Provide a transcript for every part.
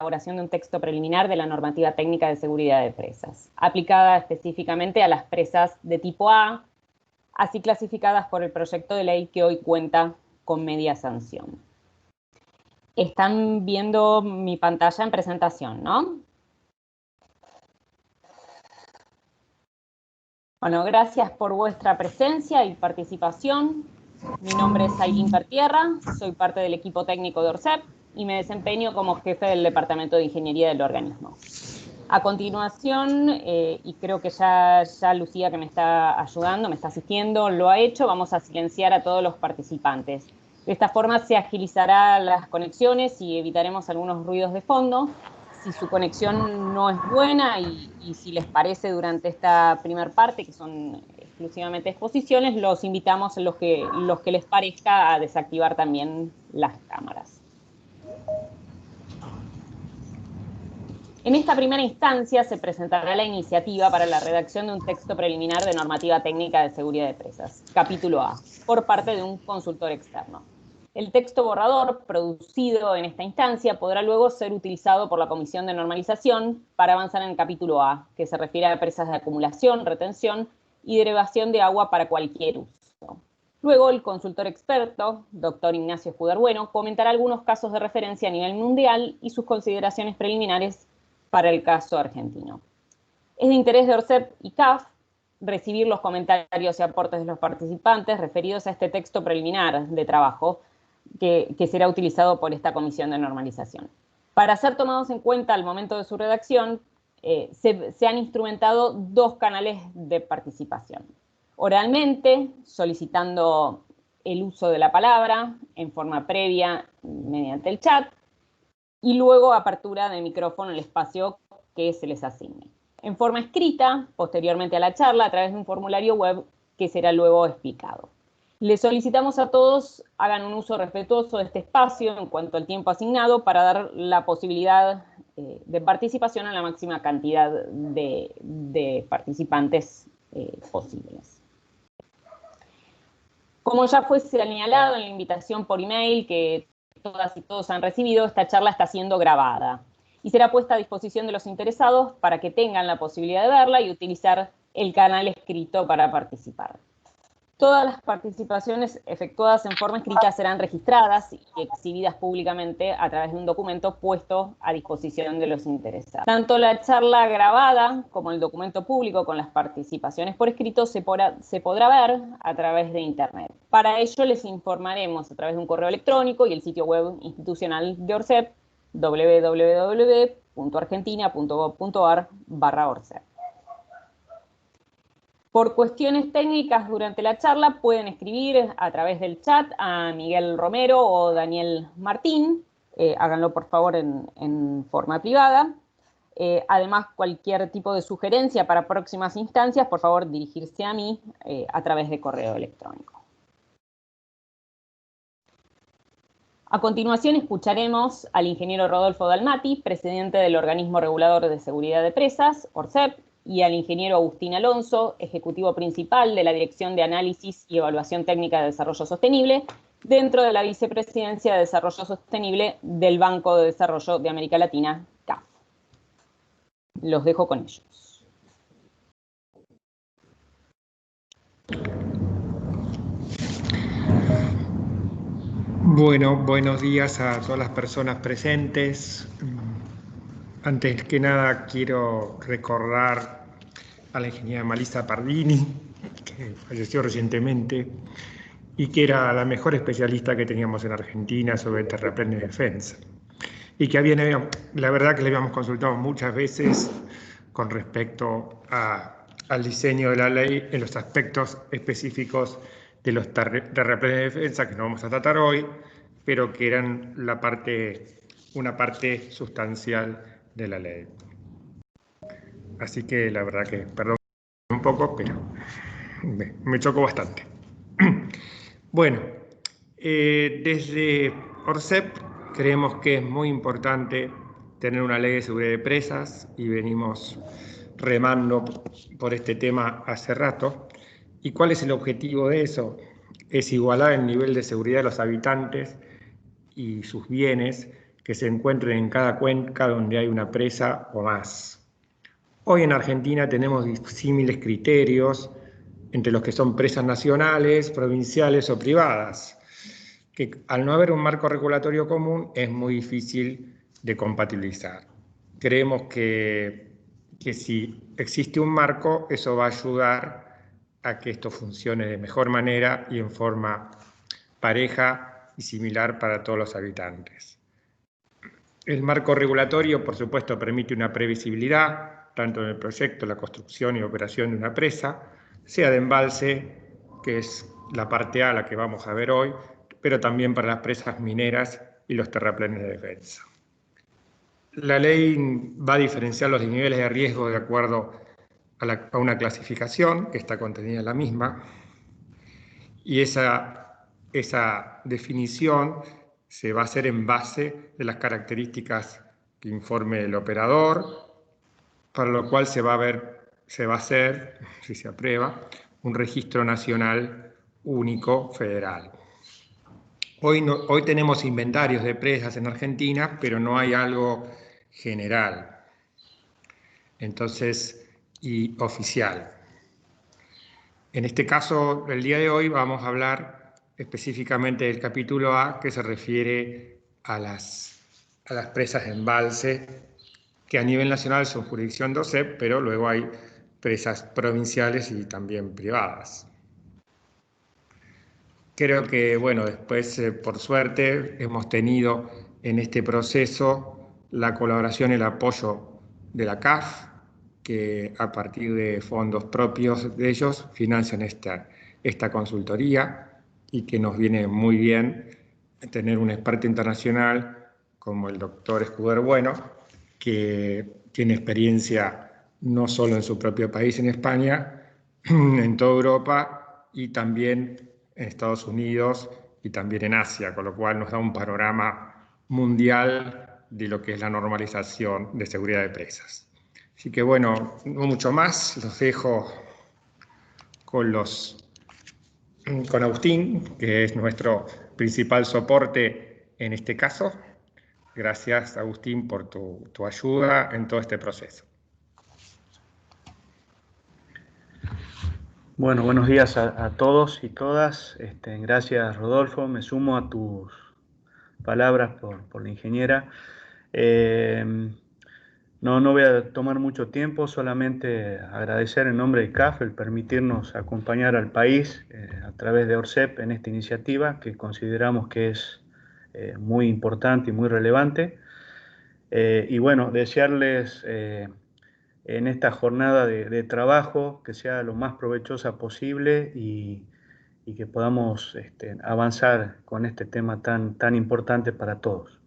elaboración de un texto preliminar de la normativa técnica de seguridad de presas, aplicada específicamente a las presas de tipo A, así clasificadas por el proyecto de ley que hoy cuenta con media sanción. Están viendo mi pantalla en presentación, ¿no? Bueno, gracias por vuestra presencia y participación. Mi nombre es Ailín Pertierra, soy parte del equipo técnico de ORCEP y me desempeño como jefe del Departamento de Ingeniería del organismo. A continuación, y creo que ya Lucía, que me está ayudando, me está asistiendo, lo ha hecho, vamos a silenciar a todos los participantes. De esta forma se agilizarán las conexiones y evitaremos algunos ruidos de fondo. Si su conexión no es buena y si les parece durante esta primera parte, que son exclusivamente exposiciones, los invitamos, los que les parezca, a desactivar también las cámaras. En esta primera instancia se presentará la iniciativa para la redacción de un texto preliminar de normativa técnica de seguridad de presas, capítulo A, por parte de un consultor externo. El texto borrador producido en esta instancia podrá luego ser utilizado por la Comisión de Normalización para avanzar en el capítulo A, que se refiere a presas de acumulación, retención y derivación de agua para cualquier uso. Luego, el consultor experto, doctor Ignacio Escuder-Bueno, comentará algunos casos de referencia a nivel mundial y sus consideraciones preliminares para el caso argentino. Es de interés de ORCEP y CAF recibir los comentarios y aportes de los participantes referidos a este texto preliminar de trabajo que será utilizado por esta comisión de normalización. Para ser tomados en cuenta al momento de su redacción, se han instrumentado dos canales de participación. Oralmente, solicitando el uso de la palabra en forma previa mediante el chat, y luego apertura de micrófono en el espacio que se les asigne. En forma escrita, posteriormente a la charla, a través de un formulario web que será luego explicado. Les solicitamos a todos hagan un uso respetuoso de este espacio en cuanto al tiempo asignado para dar la posibilidad de participación a la máxima cantidad de participantes posibles. Como ya fue señalado en la invitación por email que todas y todos han recibido, esta charla está siendo grabada y será puesta a disposición de los interesados para que tengan la posibilidad de verla y utilizar el canal escrito para participar. Todas las participaciones efectuadas en forma escrita serán registradas y exhibidas públicamente a través de un documento puesto a disposición de los interesados. Tanto la charla grabada como el documento público con las participaciones por escrito se podrá ver a través de Internet. Para ello les informaremos a través de un correo electrónico y el sitio web institucional de ORCEP, www.argentina.gov.ar/ORCEP. Por cuestiones técnicas durante la charla pueden escribir a través del chat a Miguel Romero o Daniel Martín, háganlo por favor en forma privada. Además, cualquier tipo de sugerencia para próximas instancias, por favor dirigirse a mí a través de correo electrónico. A continuación escucharemos al ingeniero Rodolfo Dalmati, presidente del Organismo Regulador de Seguridad de Presas, ORCEP, y al ingeniero Agustín Alonso, ejecutivo principal de la Dirección de Análisis y Evaluación Técnica de Desarrollo Sostenible, dentro de la Vicepresidencia de Desarrollo Sostenible del Banco de Desarrollo de América Latina, CAF. Los dejo con ellos. Bueno, buenos días a todas las personas presentes. Antes que nada quiero recordar a la ingeniera Marisa Pardini, que falleció recientemente y que era la mejor especialista que teníamos en Argentina sobre terraplenes de defensa. Y que la verdad que le habíamos consultado muchas veces con respecto al diseño de la ley en los aspectos específicos de los terraplenes de defensa, que no vamos a tratar hoy, pero que eran una parte sustancial de la ley. Así que la verdad que, perdón un poco, pero me chocó bastante. Bueno, desde ORCEP creemos que es muy importante tener una ley de seguridad de presas y venimos remando por este tema hace rato. ¿Y cuál es el objetivo de eso? Es igualar el nivel de seguridad de los habitantes y sus bienes que se encuentren en cada cuenca donde hay una presa o más. Hoy en Argentina tenemos disímiles criterios entre los que son presas nacionales, provinciales o privadas, que al no haber un marco regulatorio común es muy difícil de compatibilizar. Creemos que si existe un marco, eso va a ayudar a que esto funcione de mejor manera y en forma pareja y similar para todos los habitantes. El marco regulatorio, por supuesto, permite una previsibilidad, tanto en el proyecto, la construcción y operación de una presa, sea de embalse, que es la parte A, la que vamos a ver hoy, pero también para las presas mineras y los terraplenes de defensa. La ley va a diferenciar los niveles de riesgo de acuerdo a una clasificación que está contenida en la misma, y esa definición se va a hacer en base de las características que informe el operador, para lo cual se va a hacer, si se aprueba, un registro nacional único federal. Hoy tenemos inventarios de presas en Argentina, pero no hay algo general, entonces, y oficial. En este caso, el día de hoy vamos a hablar específicamente del capítulo A, que se refiere a las presas de embalse, que a nivel nacional son jurisdicción de OSEP, pero luego hay presas provinciales y también privadas. Creo que, bueno, después, por suerte, hemos tenido en este proceso la colaboración y el apoyo de la CAF, que a partir de fondos propios de ellos financian esta consultoría y que nos viene muy bien tener un experto internacional como el doctor Escuder Bueno, que tiene experiencia no solo en su propio país, en España, en toda Europa y también en Estados Unidos y también en Asia, con lo cual nos da un panorama mundial de lo que es la normalización de seguridad de presas. Así que bueno, no mucho más, los dejo con Agustín, que es nuestro principal soporte en este caso. Gracias, Agustín, por tu ayuda en todo este proceso. Bueno, buenos días a todos y todas. Gracias, Rodolfo. Me sumo a tus palabras por la ingeniera. No voy a tomar mucho tiempo, solamente agradecer en nombre de CAF el permitirnos acompañar al país a través de ORCEP en esta iniciativa que consideramos que es muy importante y muy relevante. Y bueno, desearles en esta jornada de trabajo que sea lo más provechosa posible y que podamos avanzar con este tema tan importante para todos.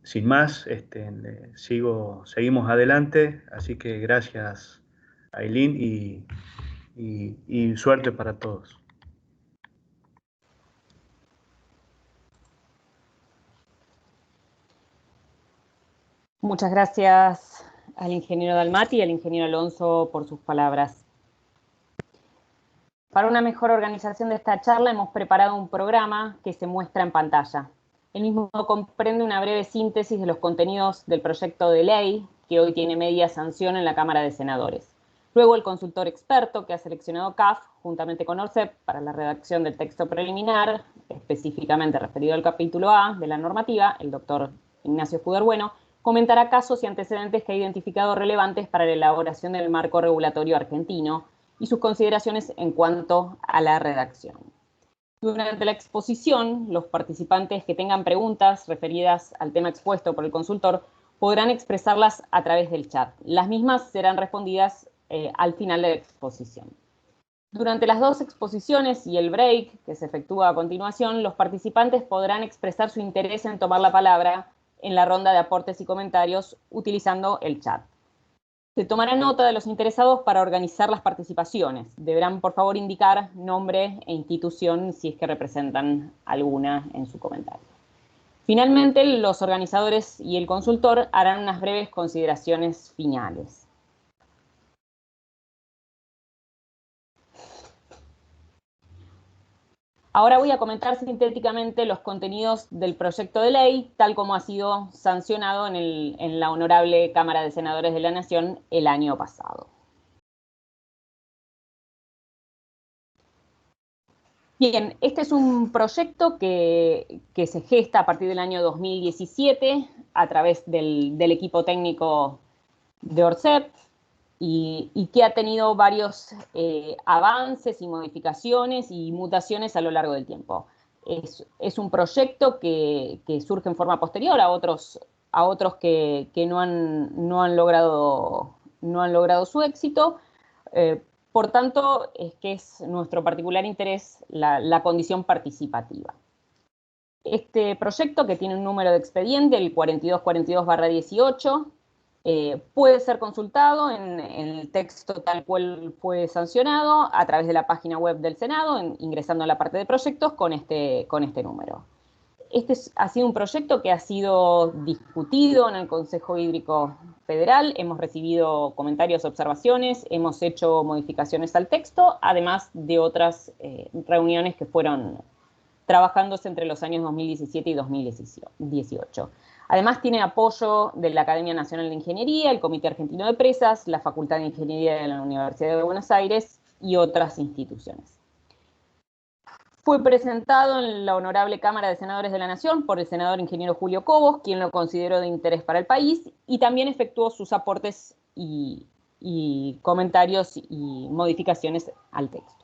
Sin más, seguimos adelante, así que gracias, Ailín, y suerte para todos. Muchas gracias al ingeniero Dalmati y al ingeniero Alonso por sus palabras. Para una mejor organización de esta charla hemos preparado un programa que se muestra en pantalla. El mismo comprende una breve síntesis de los contenidos del proyecto de ley que hoy tiene media sanción en la Cámara de Senadores. Luego el consultor experto que ha seleccionado CAF, juntamente con ORCEP, para la redacción del texto preliminar, específicamente referido al capítulo A de la normativa, el doctor Ignacio Escuder Bueno, comentará casos y antecedentes que ha identificado relevantes para la elaboración del marco regulatorio argentino y sus consideraciones en cuanto a la redacción. Durante la exposición, los participantes que tengan preguntas referidas al tema expuesto por el consultor podrán expresarlas a través del chat. Las mismas serán respondidas al final de la exposición. Durante las dos exposiciones y el break que se efectúa a continuación, los participantes podrán expresar su interés en tomar la palabra en la ronda de aportes y comentarios utilizando el chat. Se tomará nota de los interesados para organizar las participaciones. Deberán, por favor, indicar nombre e institución si es que representan alguna en su comentario. Finalmente, los organizadores y el consultor harán unas breves consideraciones finales. Ahora voy a comentar sintéticamente los contenidos del proyecto de ley, tal como ha sido sancionado en la Honorable Cámara de Senadores de la Nación el año pasado. Bien, este es un proyecto que se gesta a partir del año 2017 a través del equipo técnico de ORCEP y que ha tenido varios avances y modificaciones y mutaciones a lo largo del tiempo. Es un proyecto que surge en forma posterior a otros que no han logrado su éxito. Por tanto, es que es nuestro particular interés la condición participativa. Este proyecto, que tiene un número de expediente, el 4242/18, puede ser consultado en el texto tal cual fue sancionado a través de la página web del Senado, ingresando a la parte de proyectos con este número. Ha sido un proyecto que ha sido discutido en el Consejo Hídrico Federal, hemos recibido comentarios, observaciones, hemos hecho modificaciones al texto, además de otras reuniones que fueron trabajándose entre los años 2017 y 2018. Además tiene apoyo de la Academia Nacional de Ingeniería, el Comité Argentino de Presas, la Facultad de Ingeniería de la Universidad de Buenos Aires y otras instituciones. Fue presentado en la Honorable Cámara de Senadores de la Nación por el senador ingeniero Julio Cobos, quien lo consideró de interés para el país, y también efectuó sus aportes y comentarios y modificaciones al texto.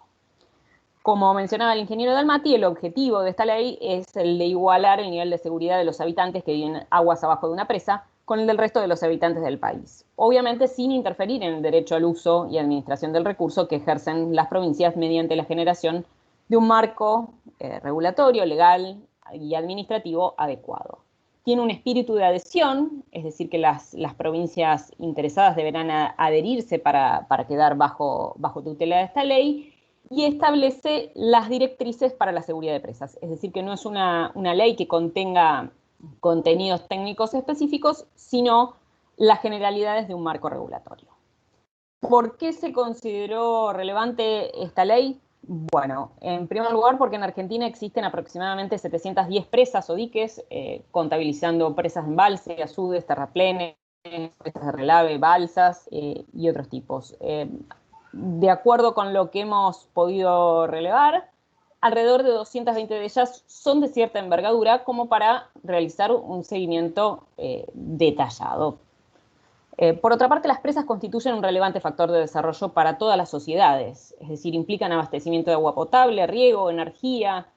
Como mencionaba el ingeniero Dalmati, el objetivo de esta ley es el de igualar el nivel de seguridad de los habitantes que viven aguas abajo de una presa con el del resto de los habitantes del país. Obviamente sin interferir en el derecho al uso y administración del recurso que ejercen las provincias mediante la generación de un marco regulatorio, legal y administrativo adecuado. Tiene un espíritu de adhesión, es decir, que las provincias interesadas deberán adherirse para quedar bajo tutela de esta ley, y establece las directrices para la seguridad de presas. Es decir, que no es una ley que contenga contenidos técnicos específicos, sino las generalidades de un marco regulatorio. ¿Por qué se consideró relevante esta ley? Bueno, en primer lugar porque en Argentina existen aproximadamente 710 presas o diques, contabilizando presas de embalse, azudes, terraplenes, presas de relave, balsas y otros tipos. De acuerdo con lo que hemos podido relevar, alrededor de 220 de ellas son de cierta envergadura como para realizar un seguimiento detallado. Por otra parte, las presas constituyen un relevante factor de desarrollo para todas las sociedades, es decir, implican abastecimiento de agua potable, riego, energía,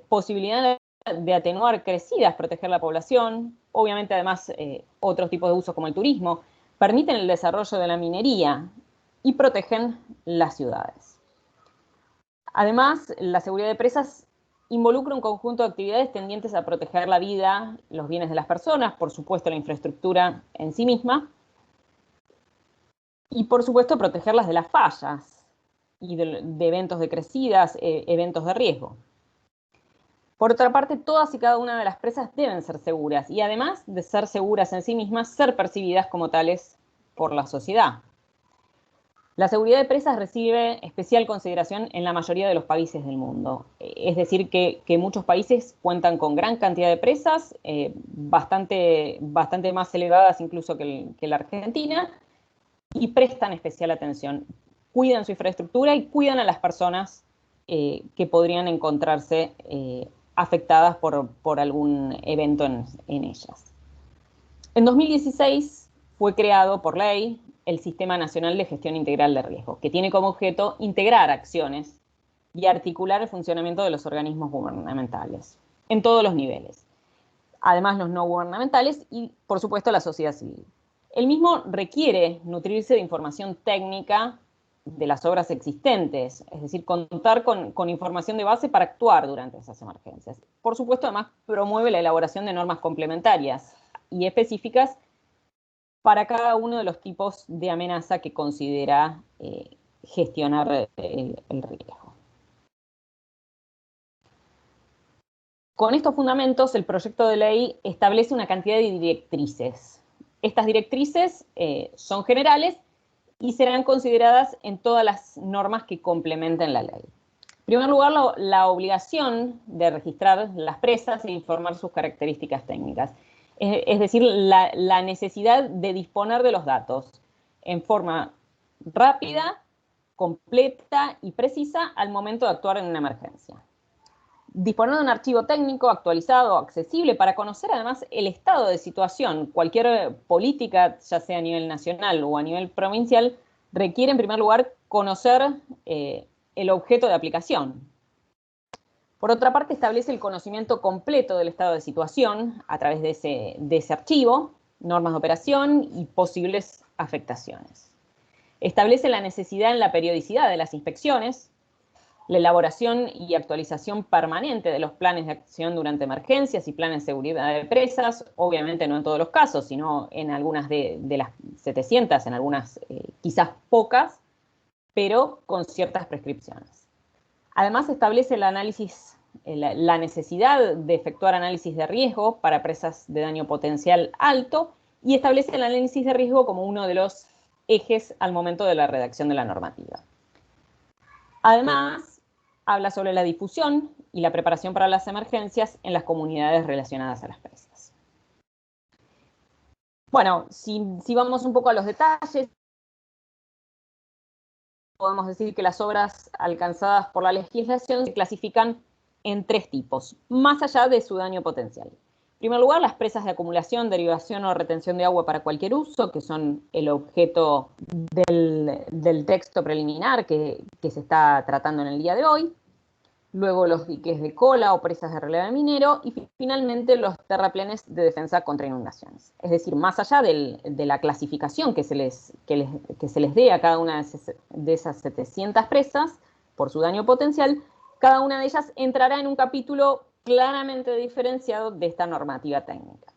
posibilidad de atenuar crecidas, proteger la población, obviamente además otros tipos de usos como el turismo, permiten el desarrollo de la minería y protegen las ciudades. Además, la seguridad de presas involucra un conjunto de actividades tendientes a proteger la vida, los bienes de las personas, por supuesto la infraestructura en sí misma, y por supuesto protegerlas de las fallas y de eventos de crecidas, eventos de riesgo. Por otra parte, todas y cada una de las presas deben ser seguras y además de ser seguras en sí mismas, ser percibidas como tales por la sociedad. La seguridad de presas recibe especial consideración en la mayoría de los países del mundo. Es decir, que muchos países cuentan con gran cantidad de presas, bastante más elevadas incluso que la Argentina, y prestan especial atención. Cuidan su infraestructura y cuidan a las personas que podrían encontrarse afectadas por algún evento en ellas. En 2016 fue creado por ley el Sistema Nacional de Gestión Integral de Riesgo, que tiene como objeto integrar acciones y articular el funcionamiento de los organismos gubernamentales en todos los niveles. Además, los no gubernamentales y, por supuesto, la sociedad civil. El mismo requiere nutrirse de información técnica de las obras existentes, es decir, contar con información de base para actuar durante esas emergencias. Por supuesto, además, promueve la elaboración de normas complementarias y específicas para cada uno de los tipos de amenaza que considera gestionar el riesgo. Con estos fundamentos, el proyecto de ley establece una cantidad de directrices. Estas directrices son generales y serán consideradas en todas las normas que complementen la ley. primer lugar, la obligación de registrar las presas e informar sus características técnicas. Es decir, la necesidad de disponer de los datos en forma rápida, completa y precisa al momento de actuar en una emergencia. Disponer de un archivo técnico actualizado, accesible, para conocer además el estado de situación. Cualquier política, ya sea a nivel nacional o a nivel provincial, requiere en primer lugar conocer el objeto de aplicación. Por otra parte, establece el conocimiento completo del estado de situación a través de ese archivo, normas de operación y posibles afectaciones. Establece la necesidad en la periodicidad de las inspecciones, la elaboración y actualización permanente de los planes de acción durante emergencias y planes de seguridad de presas, obviamente no en todos los casos, sino en algunas de las 700, en algunas quizás pocas, pero con ciertas prescripciones. Además, establece el análisis, la necesidad de efectuar análisis de riesgo para presas de daño potencial alto y establece el análisis de riesgo como uno de los ejes al momento de la redacción de la normativa. Además, habla sobre la difusión y la preparación para las emergencias en las comunidades relacionadas a las presas. Bueno, si vamos un poco a los detalles, podemos decir que las obras alcanzadas por la legislación se clasifican en 3 tipos, más allá de su daño potencial. En primer lugar, las presas de acumulación, derivación o retención de agua para cualquier uso, que son el objeto del texto preliminar que se está tratando en el día de hoy. Luego los diques de cola o presas de relieve minero y finalmente los terraplenes de defensa contra inundaciones. Es decir, más allá de la clasificación que se les dé a cada una de esas 700 presas por su daño potencial, cada una de ellas entrará en un capítulo claramente diferenciado de esta normativa técnica.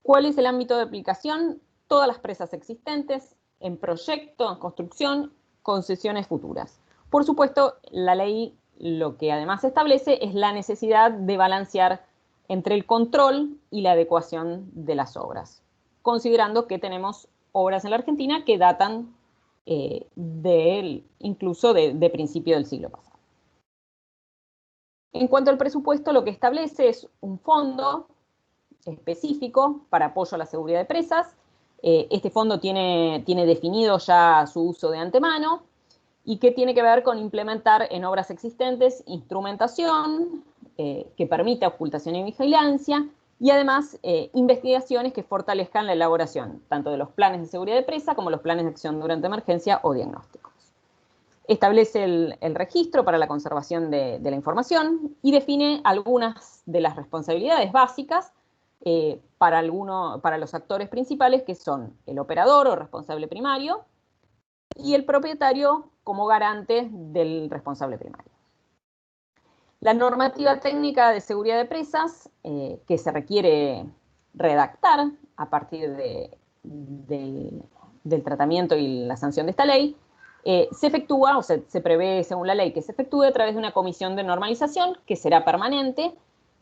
¿Cuál es el ámbito de aplicación? Todas las presas existentes, en proyecto, en construcción, concesiones futuras. Por supuesto, la ley lo que además establece es la necesidad de balancear entre el control y la adecuación de las obras, considerando que tenemos obras en la Argentina que datan incluso de principio del siglo pasado. En cuanto al presupuesto, lo que establece es un fondo específico para apoyo a la seguridad de presas. Este fondo tiene definido ya su uso de antemano y que tiene que ver con implementar en obras existentes instrumentación que permita ocultación y vigilancia y además investigaciones que fortalezcan la elaboración tanto de los planes de seguridad de presa como los planes de acción durante emergencia o diagnósticos. Establece el registro para la conservación de la información y define algunas de las responsabilidades básicas para los actores principales, que son el operador o responsable primario y el propietario como garante del responsable primario. La normativa técnica de seguridad de presas que se requiere redactar a partir del tratamiento y la sanción de esta ley se efectúa, o se prevé según la ley que se efectúe a través de una comisión de normalización que será permanente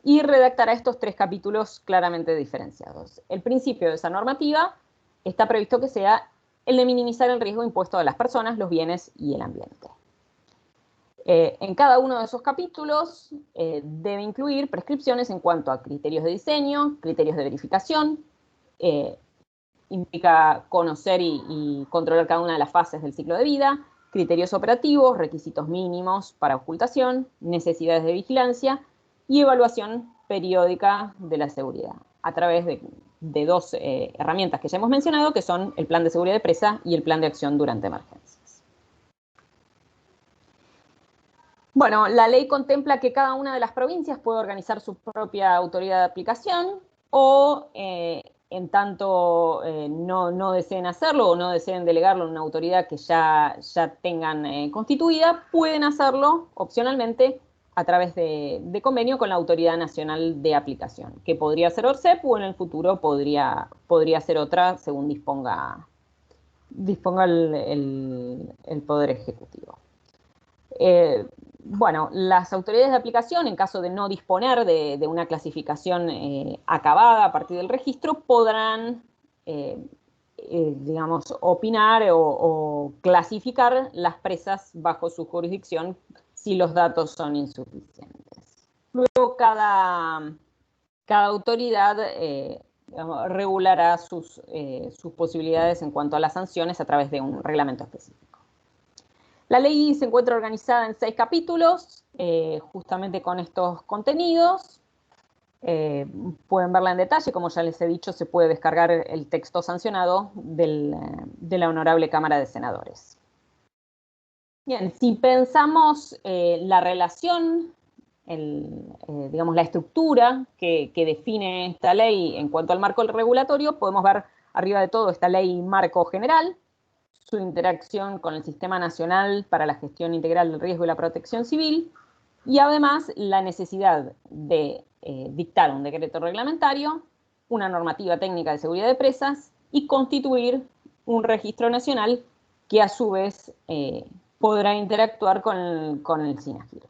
y redactará estos 3 capítulos claramente diferenciados. El principio de esa normativa está previsto que sea el de minimizar el riesgo impuesto a las personas, los bienes y el ambiente. En cada uno de esos capítulos debe incluir prescripciones en cuanto a criterios de diseño, criterios de verificación, implica conocer y controlar cada una de las fases del ciclo de vida, criterios operativos, requisitos mínimos para ocultación, necesidades de vigilancia y evaluación periódica de la seguridad, a través de 2 herramientas que ya hemos mencionado, que son el plan de seguridad de presa y el plan de acción durante emergencias. Bueno, la ley contempla que cada una de las provincias puede organizar su propia autoridad de aplicación o, en tanto no deseen hacerlo o no deseen delegarlo en una autoridad que ya tengan constituida, pueden hacerlo opcionalmente a través de convenio con la Autoridad Nacional de Aplicación, que podría ser ORCEP o en el futuro podría ser otra según disponga el Poder Ejecutivo. Bueno, las autoridades de aplicación, en caso de no disponer de una clasificación acabada a partir del registro, podrán, digamos, opinar o clasificar las presas bajo su jurisdicción si los datos son insuficientes. Luego cada autoridad digamos, regulará sus posibilidades en cuanto a las sanciones a través de un reglamento específico. La ley se encuentra organizada en 6 capítulos, justamente con estos contenidos. Pueden verla en detalle, como ya les he dicho, se puede descargar el texto sancionado de la Honorable Cámara de Senadores. Bien, si pensamos la relación, digamos la estructura que define esta ley en cuanto al marco regulatorio, podemos ver arriba de todo esta ley marco general, su interacción con el Sistema Nacional para la Gestión Integral del Riesgo y la Protección Civil, y además la necesidad de dictar un decreto reglamentario, una normativa técnica de seguridad de presas y constituir un registro nacional que a su vez podrá interactuar con el SINAGIR.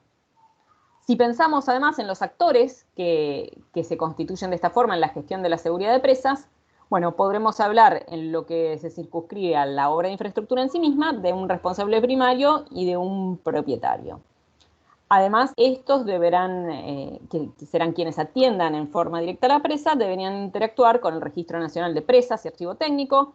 Si pensamos además en los actores que se constituyen de esta forma en la gestión de la seguridad de presas, bueno, podremos hablar en lo que se circunscribe a la obra de infraestructura en sí misma de un responsable primario y de un propietario. Además, estos deberán, que serán quienes atiendan en forma directa a la presa, deberían interactuar con el Registro Nacional de Presas y Archivo Técnico,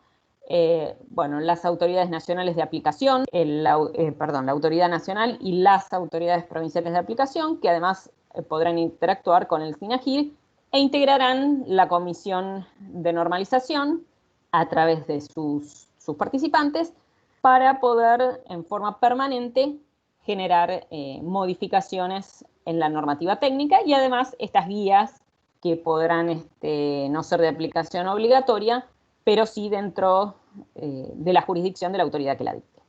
bueno, las autoridades nacionales de aplicación, la Autoridad Nacional y las autoridades provinciales de aplicación, que además podrán interactuar con el SINAGIR e integrarán la Comisión de Normalización a través de sus participantes para poder en forma permanente generar modificaciones en la normativa técnica y además estas guías que podrán no ser de aplicación obligatoria, pero sí dentro de la jurisdicción de la autoridad que la dicte.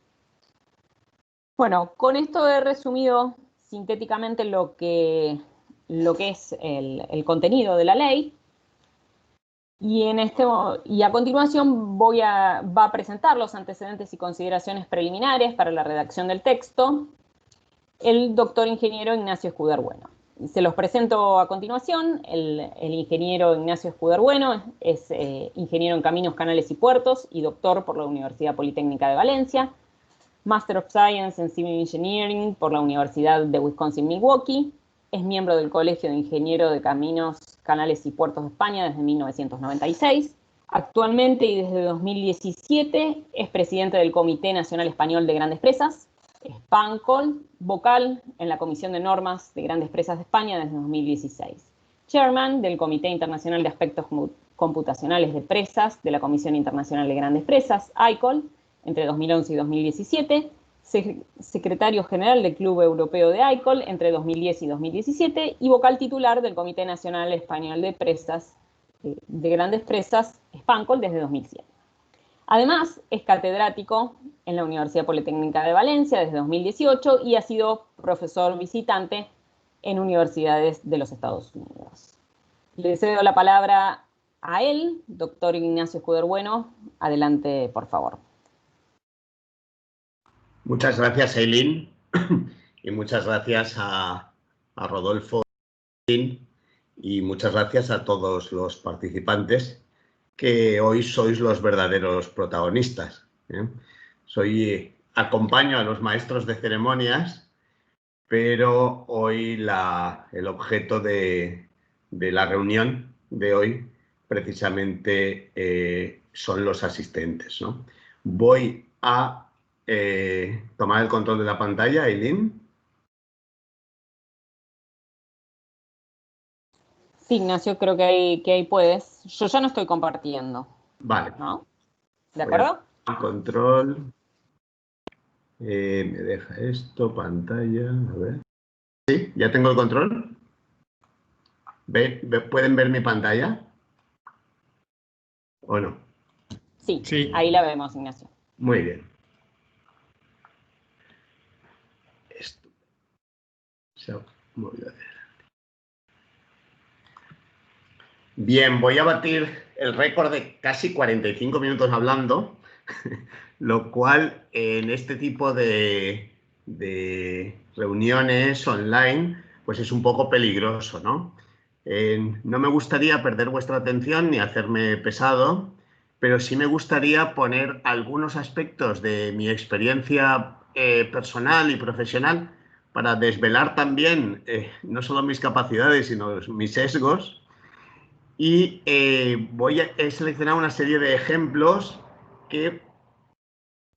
Bueno, con esto he resumido sintéticamente lo que es el contenido de la ley. Y a continuación va a presentar los antecedentes y consideraciones preliminares para la redacción del texto el doctor ingeniero Ignacio Escudero Bueno. Se los presento a continuación. El ingeniero Ignacio Escudero Bueno es ingeniero en Caminos, Canales y Puertos y doctor por la Universidad Politécnica de Valencia, Master of Science en Civil Engineering por la Universidad de Wisconsin-Milwaukee. Es miembro del Colegio de Ingenieros de Caminos, Canales y Puertos de España desde 1996. Actualmente y desde 2017 es presidente del Comité Nacional Español de Grandes Presas, SPANCOL, vocal en la Comisión de Normas de Grandes Presas de España desde 2016. Chairman del Comité Internacional de Aspectos Computacionales de Presas de la Comisión Internacional de Grandes Presas, ICOL, entre 2011 y 2017. Secretario general del Club Europeo de ICOL entre 2010 y 2017 y vocal titular del Comité Nacional Español de Presas, de Grandes Presas, SPANCOL, desde 2007. Además, es catedrático en la Universidad Politécnica de Valencia desde 2018 y ha sido profesor visitante en universidades de los Estados Unidos. Le cedo la palabra a él, doctor Ignacio Escudero Bueno. Adelante, por favor. Muchas gracias, Eileen, y muchas gracias a Rodolfo y muchas gracias a todos los participantes que hoy sois los verdaderos protagonistas. Acompaño a los maestros de ceremonias, pero hoy el objeto de la reunión de hoy precisamente son los asistentes, ¿no? Voy a tomar el control de la pantalla, Eileen. Sí, Ignacio, creo que ahí puedes. Yo ya no estoy compartiendo. Vale. ¿No? ¿De acuerdo? Control. Me deja esto, pantalla, a ver. ¿Sí? ¿Ya tengo el control? ¿Pueden ver mi pantalla? ¿O no? Sí, sí, ahí la vemos, Ignacio. Muy bien. Bien, voy a batir el récord de casi 45 minutos hablando, lo cual en este tipo de reuniones online pues es un poco peligroso, ¿no? No me gustaría perder vuestra atención ni hacerme pesado, pero sí me gustaría poner algunos aspectos de mi experiencia personal y profesional para desvelar también no solo mis capacidades, sino mis sesgos. Y he seleccionado una serie de ejemplos que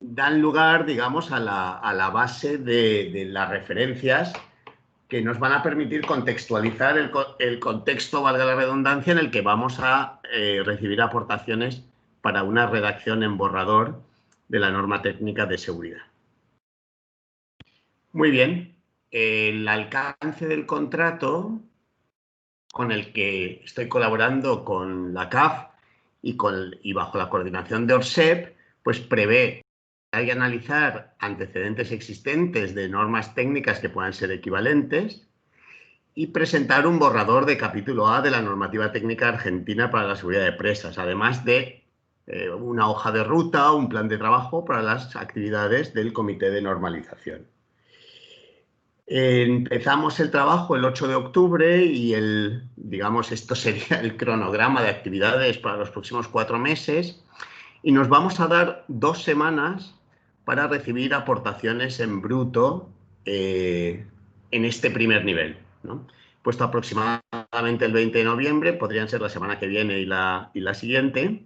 dan lugar, digamos, a la base de las referencias que nos van a permitir contextualizar el contexto, valga la redundancia, en el que vamos a recibir aportaciones para una redacción en borrador de la norma técnica de seguridad. Muy bien, el alcance del contrato con el que estoy colaborando con la CAF y bajo la coordinación de ORSEP, pues prevé y analizar antecedentes existentes de normas técnicas que puedan ser equivalentes y presentar un borrador de capítulo A de la normativa técnica argentina para la seguridad de presas, además de una hoja de ruta o un plan de trabajo para las actividades del Comité de Normalización. Empezamos el trabajo el 8 de octubre y digamos, esto sería el cronograma de actividades para los próximos 4 meses y nos vamos a dar 2 semanas para recibir aportaciones en bruto en este primer nivel, ¿no? Puesto aproximadamente el 20 de noviembre, podrían ser la semana que viene y la siguiente.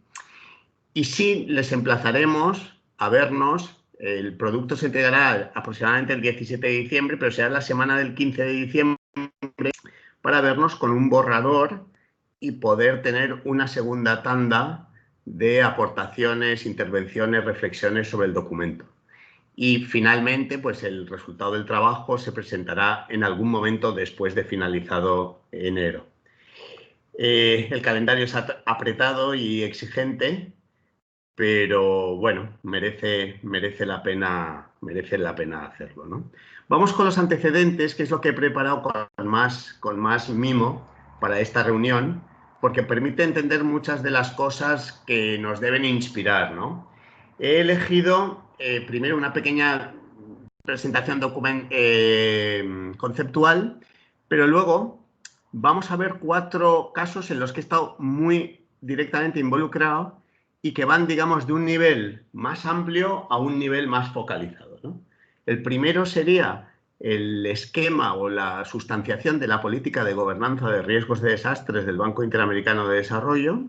Y sí, les emplazaremos a vernos. El producto se entregará aproximadamente el 17 de diciembre, pero será la semana del 15 de diciembre para vernos con un borrador y poder tener una segunda tanda de aportaciones, intervenciones, reflexiones sobre el documento. Y finalmente, pues el resultado del trabajo se presentará en algún momento después de finalizado enero. El calendario es apretado y exigente, pero bueno, merece la pena hacerlo, ¿no? Vamos con los antecedentes, que es lo que he preparado con más mimo para esta reunión, porque permite entender muchas de las cosas que nos deben inspirar, ¿no? He elegido primero una pequeña presentación conceptual, pero luego vamos a ver 4 casos en los que he estado muy directamente involucrado y que van, digamos, de un nivel más amplio a un nivel más focalizado, ¿no? El primero sería el esquema o la sustanciación de la política de gobernanza de riesgos de desastres del Banco Interamericano de Desarrollo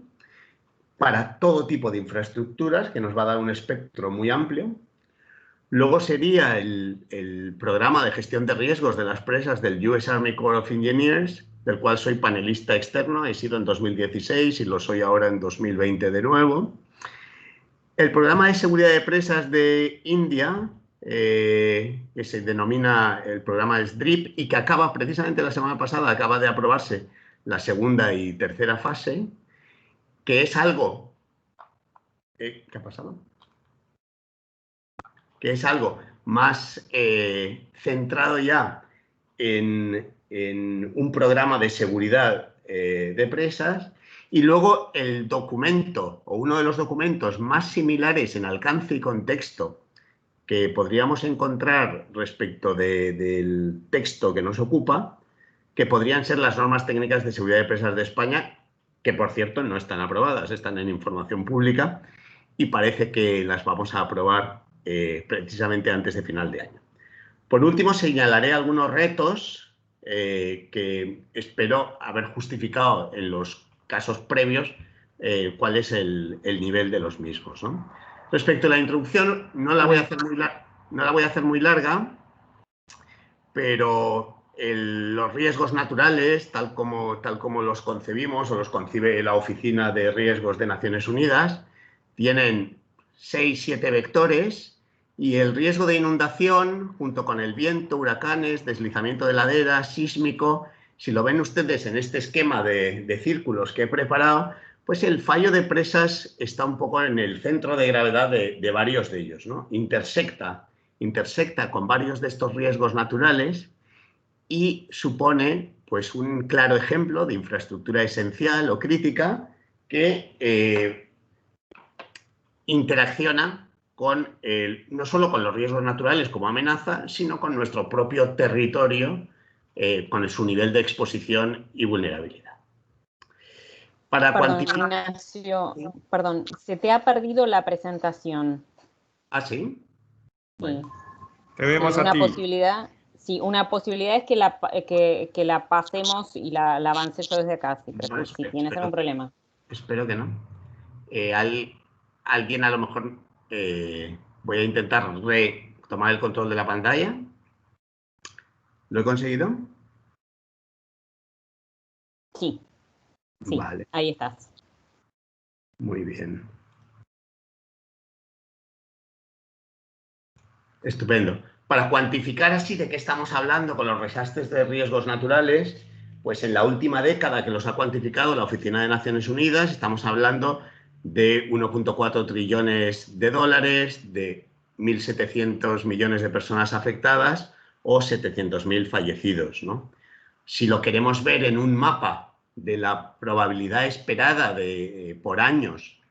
para todo tipo de infraestructuras, que nos va a dar un espectro muy amplio. Luego sería el programa de gestión de riesgos de las presas del US Army Corps of Engineers, del cual soy panelista externo, he sido en 2016 y lo soy ahora en 2020 de nuevo. El programa de seguridad de presas de India, que se denomina el programa SDRIP y que acaba precisamente la semana pasada, acaba de aprobarse la segunda y tercera fase, que es algo... ¿Qué ha pasado? Que es algo más centrado ya en un programa de seguridad de presas, y luego el documento o uno de los documentos más similares en alcance y contexto que podríamos encontrar respecto del texto que nos ocupa, que podrían ser las normas técnicas de seguridad de presas de España, que por cierto no están aprobadas, están en información pública y parece que las vamos a aprobar precisamente antes de final de año. Por último, señalaré algunos retos que espero haber justificado en los casos previos cuál es el nivel de los mismos, ¿no? Respecto a la introducción, no la voy a hacer muy larga, pero los riesgos naturales, tal como los concebimos o los concibe la Oficina de Riesgos de Naciones Unidas, tienen 6-7 vectores, y el riesgo de inundación, junto con el viento, huracanes, deslizamiento de laderas, sísmico, si lo ven ustedes en este esquema de círculos que he preparado, pues el fallo de presas está un poco en el centro de gravedad de varios de ellos, ¿no? Intersecta con varios de estos riesgos naturales y supone, pues, un claro ejemplo de infraestructura esencial o crítica que interacciona no solo con los riesgos naturales como amenaza, sino con nuestro propio territorio, con su nivel de exposición y vulnerabilidad. Perdón, Ignacio, perdón, se te ha perdido la presentación. ¿Ah, sí? Bueno. Te vemos a ti. ¿Alguna posibilidad? Sí, una posibilidad es que la pasemos y la avance yo desde acá, si tienes algún problema. Espero que no. Alguien a lo mejor... voy a intentar tomar el control de la pantalla. ¿Lo he conseguido? Sí. Sí, vale. Ahí estás. Muy bien. Estupendo. Para cuantificar así de qué estamos hablando con los desastres de riesgos naturales, pues en la última década que los ha cuantificado la Oficina de Naciones Unidas, estamos hablando de 1,4 trillones de dólares, de 1.700 millones de personas afectadas o 700.000 fallecidos, ¿no? Si lo queremos ver en un mapa de la probabilidad esperada por años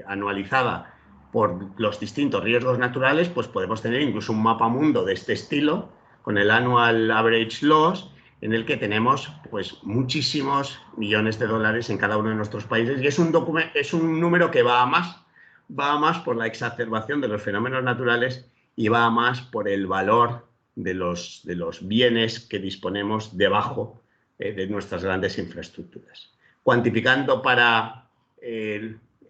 anualizada por los distintos riesgos naturales, pues podemos tener incluso un mapa mundo de este estilo, con el Annual Average Loss, en el que tenemos pues muchísimos millones de dólares en cada uno de nuestros países, y es un número que va a más por la exacerbación de los fenómenos naturales y va a más por el valor de los bienes que disponemos debajo de nuestras grandes infraestructuras. Cuantificando para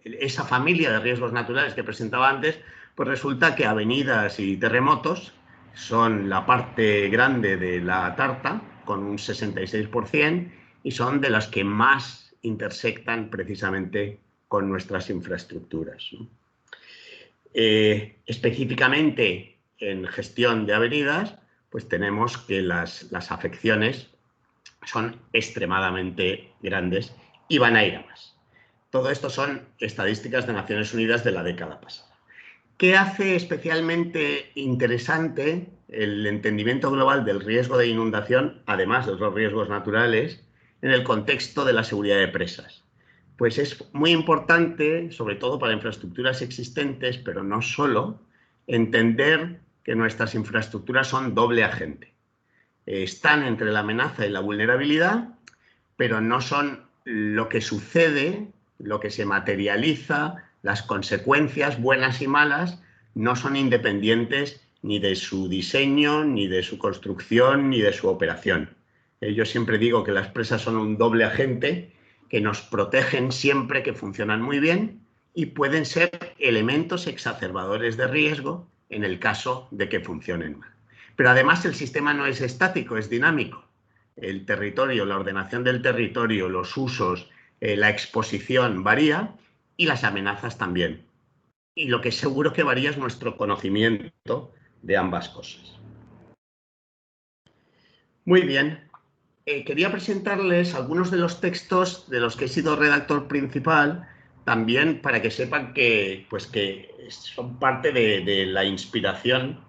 esa familia de riesgos naturales que presentaba antes, pues resulta que avenidas y terremotos son la parte grande de la tarta, con un 66%, y son de las que más intersectan precisamente con nuestras infraestructuras, ¿no? Específicamente en gestión de avenidas, pues tenemos que las afecciones son extremadamente grandes y van a ir a más. Todo esto son estadísticas de Naciones Unidas de la década pasada. ¿Qué hace especialmente interesante el entendimiento global del riesgo de inundación, además de otros riesgos naturales, en el contexto de la seguridad de presas? Pues es muy importante, sobre todo para infraestructuras existentes, pero no solo, entender que nuestras infraestructuras son doble agente. Están entre la amenaza y la vulnerabilidad, pero no son lo que sucede, lo que se materializa, las consecuencias buenas y malas, no son independientes ni de su diseño, ni de su construcción, ni de su operación. Yo siempre digo que las presas son un doble agente que nos protegen siempre que funcionan muy bien y pueden ser elementos exacerbadores de riesgo en el caso de que funcionen mal. Pero además el sistema no es estático, es dinámico. El territorio, la ordenación del territorio, los usos, la exposición varía y las amenazas también. Y lo que seguro que varía es nuestro conocimiento de ambas cosas. Muy bien. Quería presentarles algunos de los textos de los que he sido redactor principal, también para que sepan que son parte de la inspiración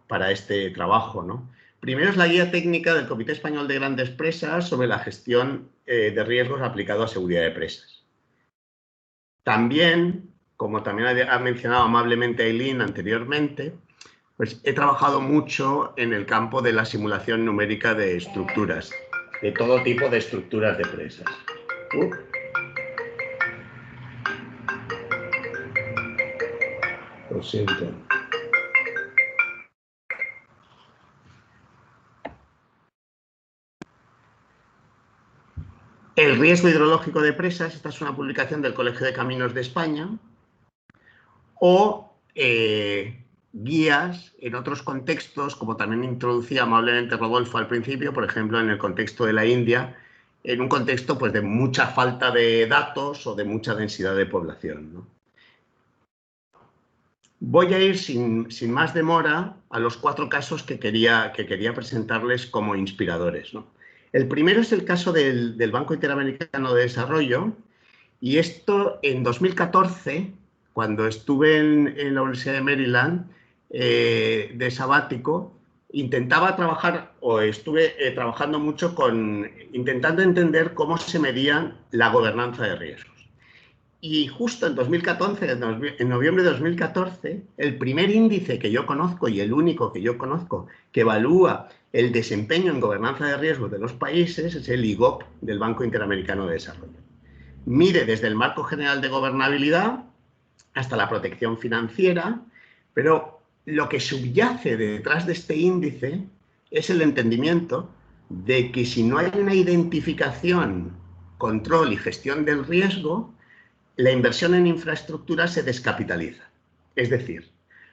para este trabajo, ¿no? Primero es la guía técnica del Comité Español de Grandes Presas sobre la gestión de riesgos aplicado a seguridad de presas. También, como también ha mencionado amablemente Aileen anteriormente, pues he trabajado mucho en el campo de la simulación numérica de estructuras, de todo tipo de estructuras de presas. Lo siento. El riesgo hidrológico de presas, esta es una publicación del Colegio de Caminos de España, o guías en otros contextos, como también introducía amablemente Rodolfo al principio, por ejemplo, en el contexto de la India, en un contexto pues, de mucha falta de datos o de mucha densidad de población, ¿no? Voy a ir sin más demora a los 4 casos que quería presentarles como inspiradores, ¿no? El primero es el caso del Banco Interamericano de Desarrollo, y esto en 2014, cuando estuve en la Universidad de Maryland de sabático, intentaba trabajar, o estuve trabajando mucho intentando entender cómo se medía la gobernanza de riesgos. Y justo en 2014, en noviembre de 2014, el primer índice que yo conozco y el único que yo conozco que evalúa el desempeño en gobernanza de riesgos de los países es el IGOP del Banco Interamericano de Desarrollo. Mide desde el marco general de gobernabilidad hasta la protección financiera, pero lo que subyace detrás de este índice es el entendimiento de que si no hay una identificación, control y gestión del riesgo, la inversión en infraestructura se descapitaliza. Es decir,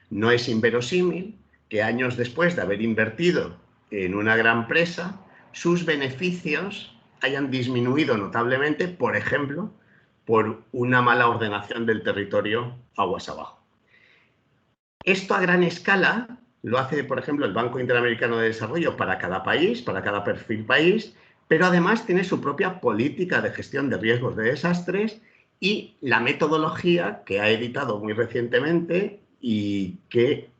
no es inverosímil que años después de haber invertido en una gran presa, sus beneficios hayan disminuido notablemente, por ejemplo, por una mala ordenación del territorio aguas abajo. Esto a gran escala lo hace, por ejemplo, el Banco Interamericano de Desarrollo para cada país, para cada perfil país, pero además tiene su propia política de gestión de riesgos de desastres y la metodología que ha editado muy recientemente y que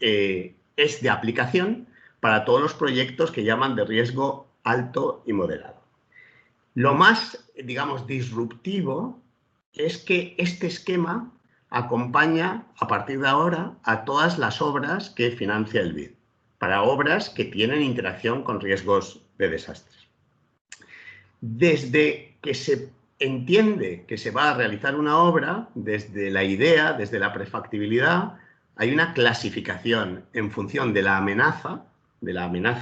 es de aplicación para todos los proyectos que llaman de riesgo alto y moderado. Lo más, digamos, disruptivo es que este esquema acompaña a partir de ahora a todas las obras que financia el BID, para obras que tienen interacción con riesgos de desastres. Desde que se entiende que se va a realizar una obra, desde la idea, desde la prefactibilidad, hay una clasificación en función de la amenaza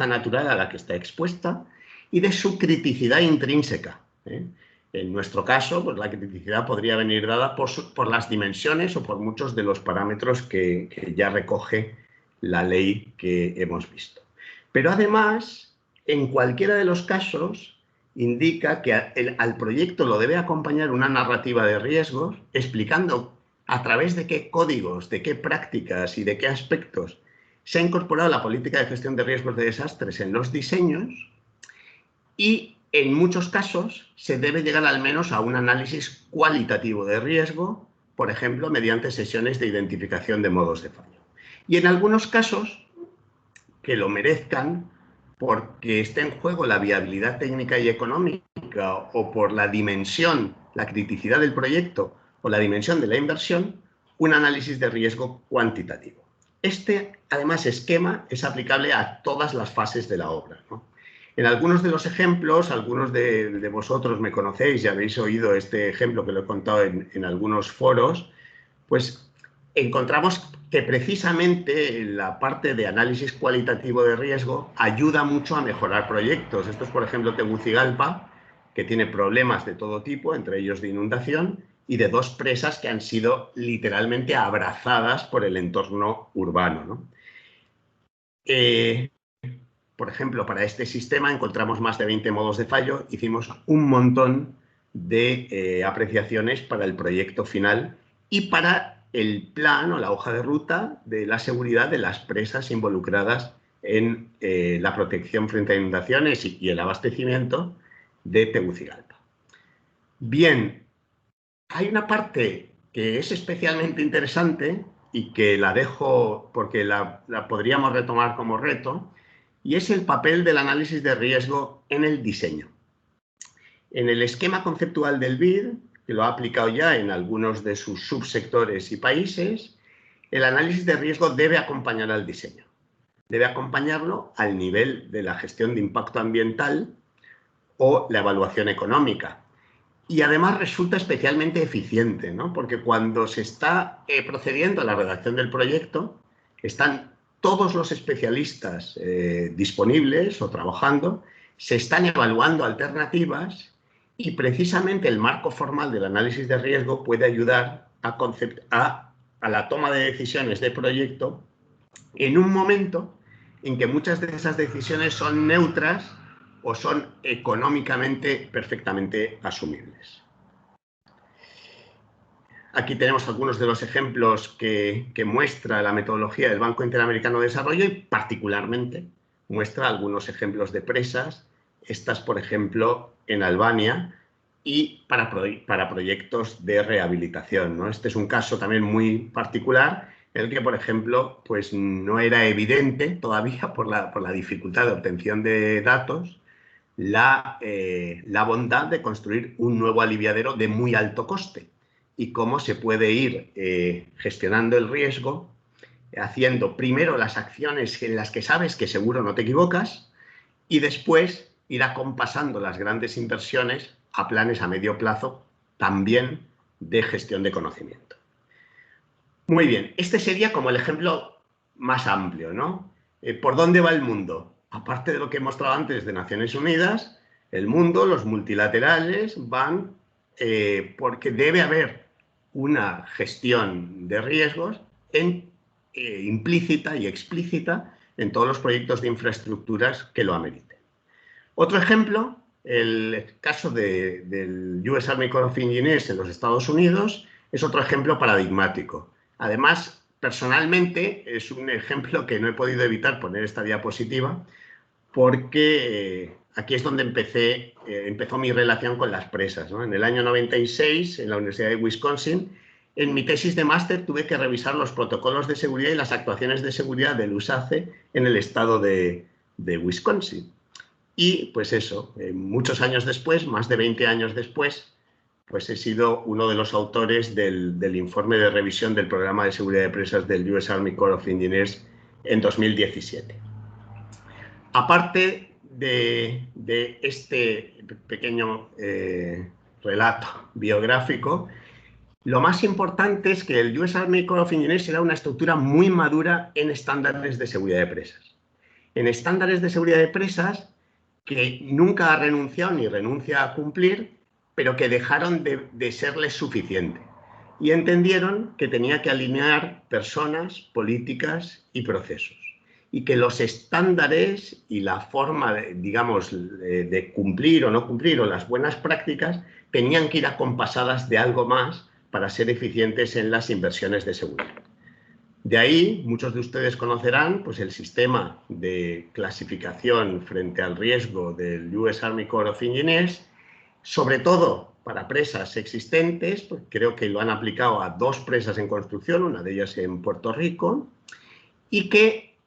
natural a la que está expuesta y de su criticidad intrínseca. En nuestro caso, pues la criticidad podría venir dada por las dimensiones o por muchos de los parámetros que ya recoge la ley que hemos visto. Pero además, en cualquiera de los casos, indica que al proyecto lo debe acompañar una narrativa de riesgos explicando a través de qué códigos, de qué prácticas y de qué aspectos se ha incorporado la política de gestión de riesgos de desastres en los diseños y en muchos casos se debe llegar al menos a un análisis cualitativo de riesgo, por ejemplo, mediante sesiones de identificación de modos de fallo. Y en algunos casos que lo merezcan porque esté en juego la viabilidad técnica y económica o por la dimensión, la criticidad del proyecto o la dimensión de la inversión, un análisis de riesgo cuantitativo. Este, además, esquema es aplicable a todas las fases de la obra, ¿no? En algunos de los ejemplos, algunos de vosotros me conocéis y habéis oído este ejemplo que lo he contado en algunos foros, pues encontramos que precisamente la parte de análisis cualitativo de riesgo ayuda mucho a mejorar proyectos. Esto es, por ejemplo, Tegucigalpa, que tiene problemas de todo tipo, entre ellos de inundación, y de dos presas que han sido literalmente abrazadas por el entorno urbano, ¿no? Por ejemplo, para este sistema encontramos más de 20 modos de fallo, hicimos un montón de apreciaciones para el proyecto final y para el plan o la hoja de ruta de la seguridad de las presas involucradas en la protección frente a inundaciones y el abastecimiento de Tegucigalpa. Bien, hay una parte que es especialmente interesante y que la dejo porque la podríamos retomar como reto, y es el papel del análisis de riesgo en el diseño. En el esquema conceptual del BID, que lo ha aplicado ya en algunos de sus subsectores y países, el análisis de riesgo debe acompañar al diseño. Debe acompañarlo al nivel de la gestión de impacto ambiental o la evaluación económica. Y además resulta especialmente eficiente, ¿no? Porque cuando se está procediendo a la redacción del proyecto, están todos los especialistas disponibles o trabajando, se están evaluando alternativas y precisamente el marco formal del análisis de riesgo puede ayudar a la toma de decisiones de proyecto en un momento en que muchas de esas decisiones son neutras o son económicamente perfectamente asumibles. Aquí tenemos algunos de los ejemplos que muestra la metodología del Banco Interamericano de Desarrollo y particularmente muestra algunos ejemplos de presas, estas por ejemplo en Albania y para proyectos de rehabilitación, ¿no? Este es un caso también muy particular en el que, por ejemplo, pues no era evidente todavía por la dificultad de obtención de datos la bondad de construir un nuevo aliviadero de muy alto coste y cómo se puede ir gestionando el riesgo haciendo primero las acciones en las que sabes que seguro no te equivocas y después ir acompasando las grandes inversiones a planes a medio plazo también de gestión de conocimiento. Muy bien, este sería como el ejemplo más amplio, ¿no? ¿Por dónde va el mundo? Aparte de lo que he mostrado antes de Naciones Unidas, el mundo, los multilaterales, van porque debe haber una gestión de riesgos implícita y explícita en todos los proyectos de infraestructuras que lo ameriten. Otro ejemplo, el caso del US Army Corps of Engineers en los Estados Unidos, es otro ejemplo paradigmático. Además, personalmente, es un ejemplo que no he podido evitar poner esta diapositiva, porque aquí es donde empezó mi relación con las presas, ¿no? En el año 96, en la Universidad de Wisconsin, en mi tesis de máster tuve que revisar los protocolos de seguridad y las actuaciones de seguridad del USACE en el estado de Wisconsin. Y pues eso, muchos años después, más de 20 años después, pues he sido uno de los autores del informe de revisión del programa de seguridad de presas del US Army Corps of Engineers en 2017. Aparte de este pequeño relato biográfico, lo más importante es que el US Army Corps of Engineers era una estructura muy madura en estándares de seguridad de presas. En estándares de seguridad de presas que nunca ha renunciado ni renuncia a cumplir, pero que dejaron de serles suficiente. Y entendieron que tenía que alinear personas, políticas y procesos. Y que los estándares y la forma, de cumplir o no cumplir, o las buenas prácticas, tenían que ir acompasadas de algo más para ser eficientes en las inversiones de seguridad. De ahí, muchos de ustedes conocerán pues, el sistema de clasificación frente al riesgo del US Army Corps of Engineers, sobre todo para presas existentes, pues creo que lo han aplicado a 2 presas en construcción, una de ellas en Puerto Rico, y que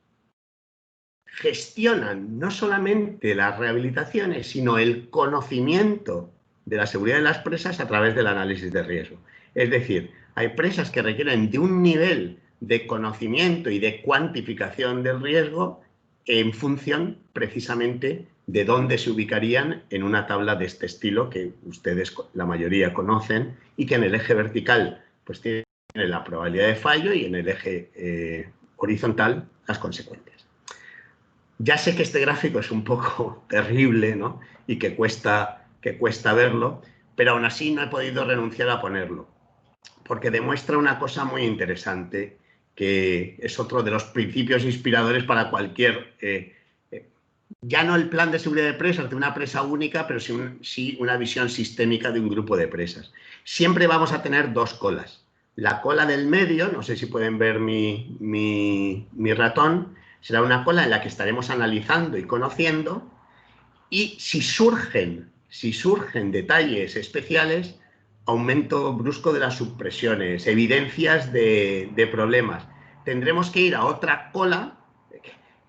gestionan no solamente las rehabilitaciones, sino el conocimiento de la seguridad de las presas a través del análisis de riesgo. Es decir, hay presas que requieren de un nivel de conocimiento y de cuantificación del riesgo en función precisamente de dónde se ubicarían en una tabla de este estilo que ustedes la mayoría conocen y que en el eje vertical pues tiene la probabilidad de fallo y en el eje horizontal las consecuencias. Ya sé que este gráfico es un poco terrible, ¿no? Y que cuesta verlo, pero aún así no he podido renunciar a ponerlo, porque demuestra una cosa muy interesante, que es otro de los principios inspiradores para cualquier, ya no el plan de seguridad de presas de una presa única, pero sí una visión sistémica de un grupo de presas. Siempre vamos a tener 2 colas. La cola del medio, no sé si pueden ver mi ratón, será una cola en la que estaremos analizando y conociendo, y si surgen detalles especiales, aumento brusco de las subpresiones, evidencias de problemas, tendremos que ir a otra cola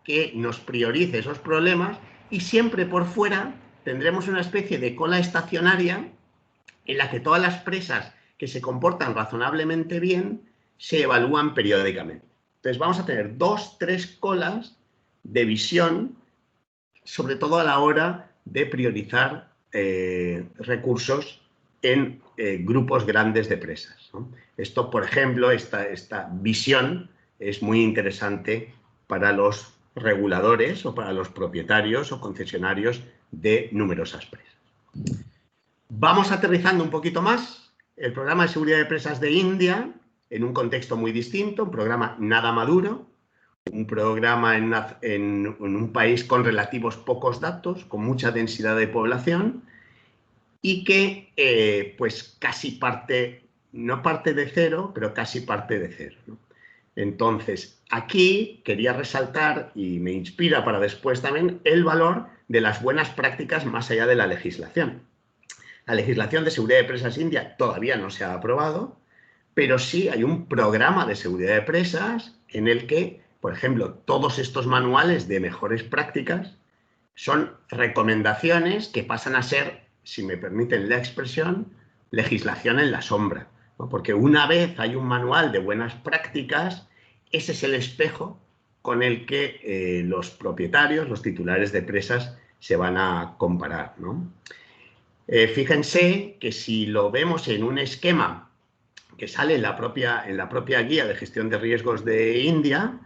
que nos priorice esos problemas, y siempre por fuera tendremos una especie de cola estacionaria en la que todas las presas que se comportan razonablemente bien se evalúan periódicamente. Entonces vamos a tener 2, 3 colas de visión, sobre todo a la hora de priorizar recursos en grupos grandes de presas, ¿no? Esto, por ejemplo, esta visión es muy interesante para los reguladores o para los propietarios o concesionarios de numerosas presas. Vamos aterrizando un poquito más. El programa de seguridad de presas de India, en un contexto muy distinto, un programa nada maduro, un programa en un país con relativos pocos datos, con mucha densidad de población, y que pues casi parte, no parte de cero, pero casi parte de cero, ¿no? Entonces, aquí quería resaltar, y me inspira para después también, el valor de las buenas prácticas más allá de la legislación. La legislación de seguridad de presas india todavía no se ha aprobado, pero sí hay un programa de seguridad de presas en el que, por ejemplo, todos estos manuales de mejores prácticas son recomendaciones que pasan a ser, si me permiten la expresión, legislación en la sombra, ¿no? Porque una vez hay un manual de buenas prácticas, ese es el espejo con el que los propietarios, los titulares de presas, se van a comparar, ¿no? Fíjense que si lo vemos en un esquema que sale en la propia guía de gestión de riesgos de India,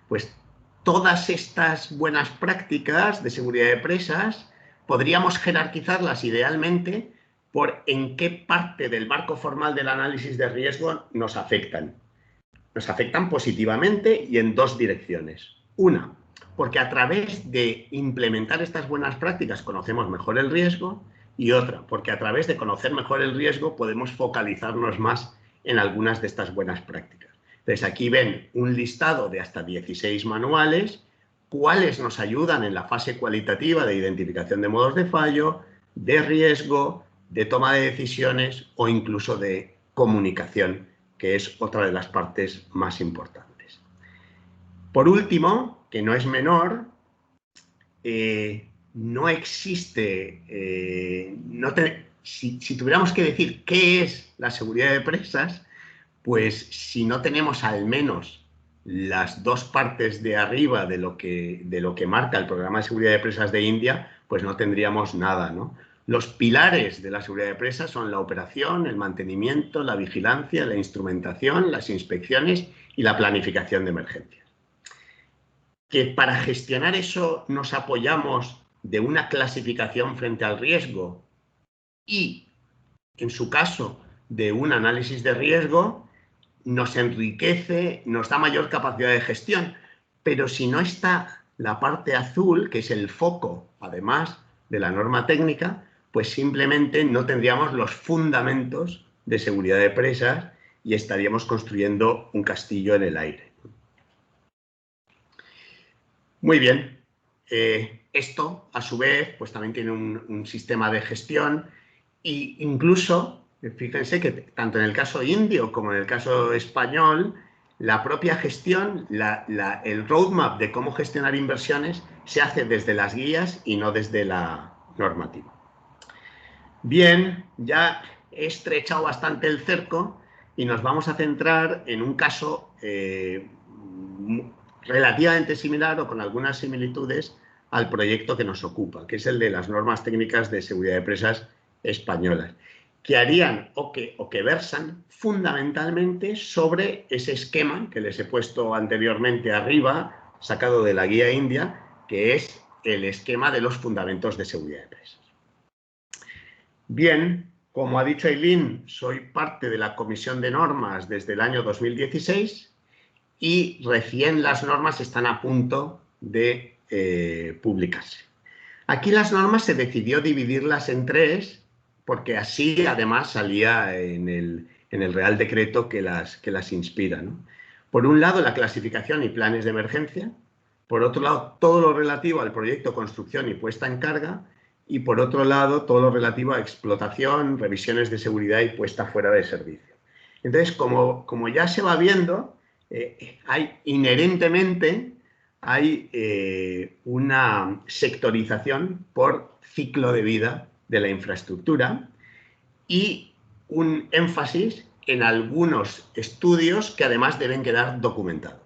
Pues todas estas buenas prácticas de seguridad de presas podríamos jerarquizarlas idealmente por en qué parte del marco formal del análisis de riesgo nos afectan. Nos afectan positivamente y en dos direcciones. Una, porque a través de implementar estas buenas prácticas conocemos mejor el riesgo, y otra, porque a través de conocer mejor el riesgo podemos focalizarnos más en algunas de estas buenas prácticas. Entonces aquí ven un listado de hasta 16 manuales, cuáles nos ayudan en la fase cualitativa de identificación de modos de fallo, de riesgo, de toma de decisiones o incluso de comunicación, que es otra de las partes más importantes. Por último, que no es menor, no existe, si tuviéramos que decir qué es la seguridad de presas, pues si no tenemos al menos las dos partes de arriba de lo que marca el programa de seguridad de presas de India, pues no tendríamos nada, ¿no? Los pilares de la seguridad de presas son la operación, el mantenimiento, la vigilancia, la instrumentación, las inspecciones y la planificación de emergencias. Que para gestionar eso nos apoyamos de una clasificación frente al riesgo y, en su caso, de un análisis de riesgo, nos enriquece, nos da mayor capacidad de gestión. Pero si no está la parte azul, que es el foco, además de la norma técnica, pues simplemente no tendríamos los fundamentos de seguridad de presas y estaríamos construyendo un castillo en el aire. Muy bien. Esto, a su vez, pues también tiene un sistema de gestión e incluso, fíjense que tanto en el caso indio como en el caso español, la propia gestión, el roadmap de cómo gestionar inversiones se hace desde las guías y no desde la normativa. Bien, ya he estrechado bastante el cerco y nos vamos a centrar en un caso relativamente similar o con algunas similitudes al proyecto que nos ocupa, que es el de las normas técnicas de seguridad de presas españolas, que harían o que versan fundamentalmente sobre ese esquema que les he puesto anteriormente arriba, sacado de la guía india, que es el esquema de los fundamentos de seguridad de presas. Bien, como ha dicho Aileen, soy parte de la Comisión de Normas desde el año 2016 y recién las normas están a punto de publicarse. Aquí las normas se decidió dividirlas en tres porque así además salía en el Real Decreto que las inspira, ¿no? Por un lado, la clasificación y planes de emergencia. Por otro lado, todo lo relativo al proyecto, construcción y puesta en carga. Y por otro lado, todo lo relativo a explotación, revisiones de seguridad y puesta fuera de servicio. Entonces, como ya se va viendo, inherentemente hay una sectorización por ciclo de vida de la infraestructura y un énfasis en algunos estudios que además deben quedar documentados.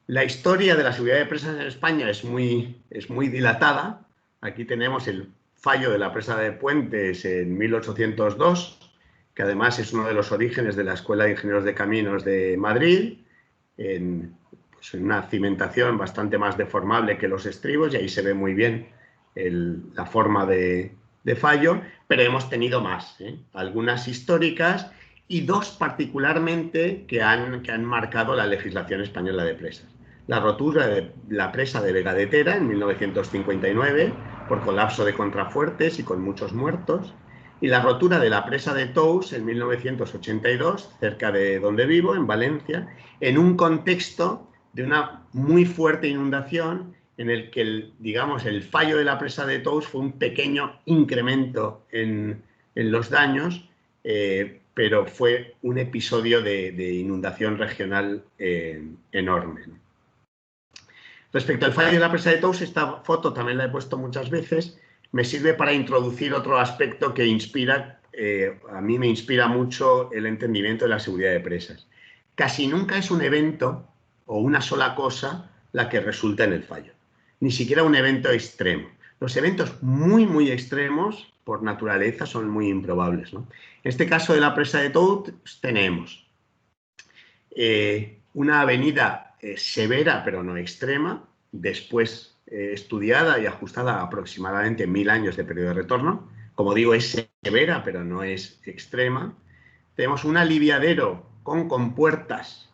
La historia de la seguridad de presas en España es muy dilatada. Aquí tenemos el fallo de la presa de Puentes en 1802, que además es uno de los orígenes de la Escuela de Ingenieros de Caminos de Madrid, en una cimentación bastante más deformable que los estribos, y ahí se ve muy bien la forma de fallo, pero hemos tenido más, algunas históricas y dos particularmente que han marcado la legislación española de presas. La rotura de la presa de Vega de Tera en 1959 por colapso de contrafuertes y con muchos muertos, y la rotura de la presa de Tous en 1982, cerca de donde vivo, en Valencia, en un contexto de una muy fuerte inundación en el que el fallo de la presa de Tous fue un pequeño incremento en los daños, pero fue un episodio de inundación regional enorme. Respecto al fallo de la presa de Tous, esta foto también la he puesto muchas veces, me sirve para introducir otro aspecto que a mí me inspira mucho el entendimiento de la seguridad de presas. Casi nunca es un evento o una sola cosa la que resulta en el fallo, ni siquiera un evento extremo. Los eventos muy extremos, por naturaleza, son muy improbables, ¿no? En este caso de la presa de Tous tenemos una avenida severa pero no extrema, después estudiada y ajustada a aproximadamente 1000 años de periodo de retorno. Como digo, es severa pero no es extrema. Tenemos un aliviadero con compuertas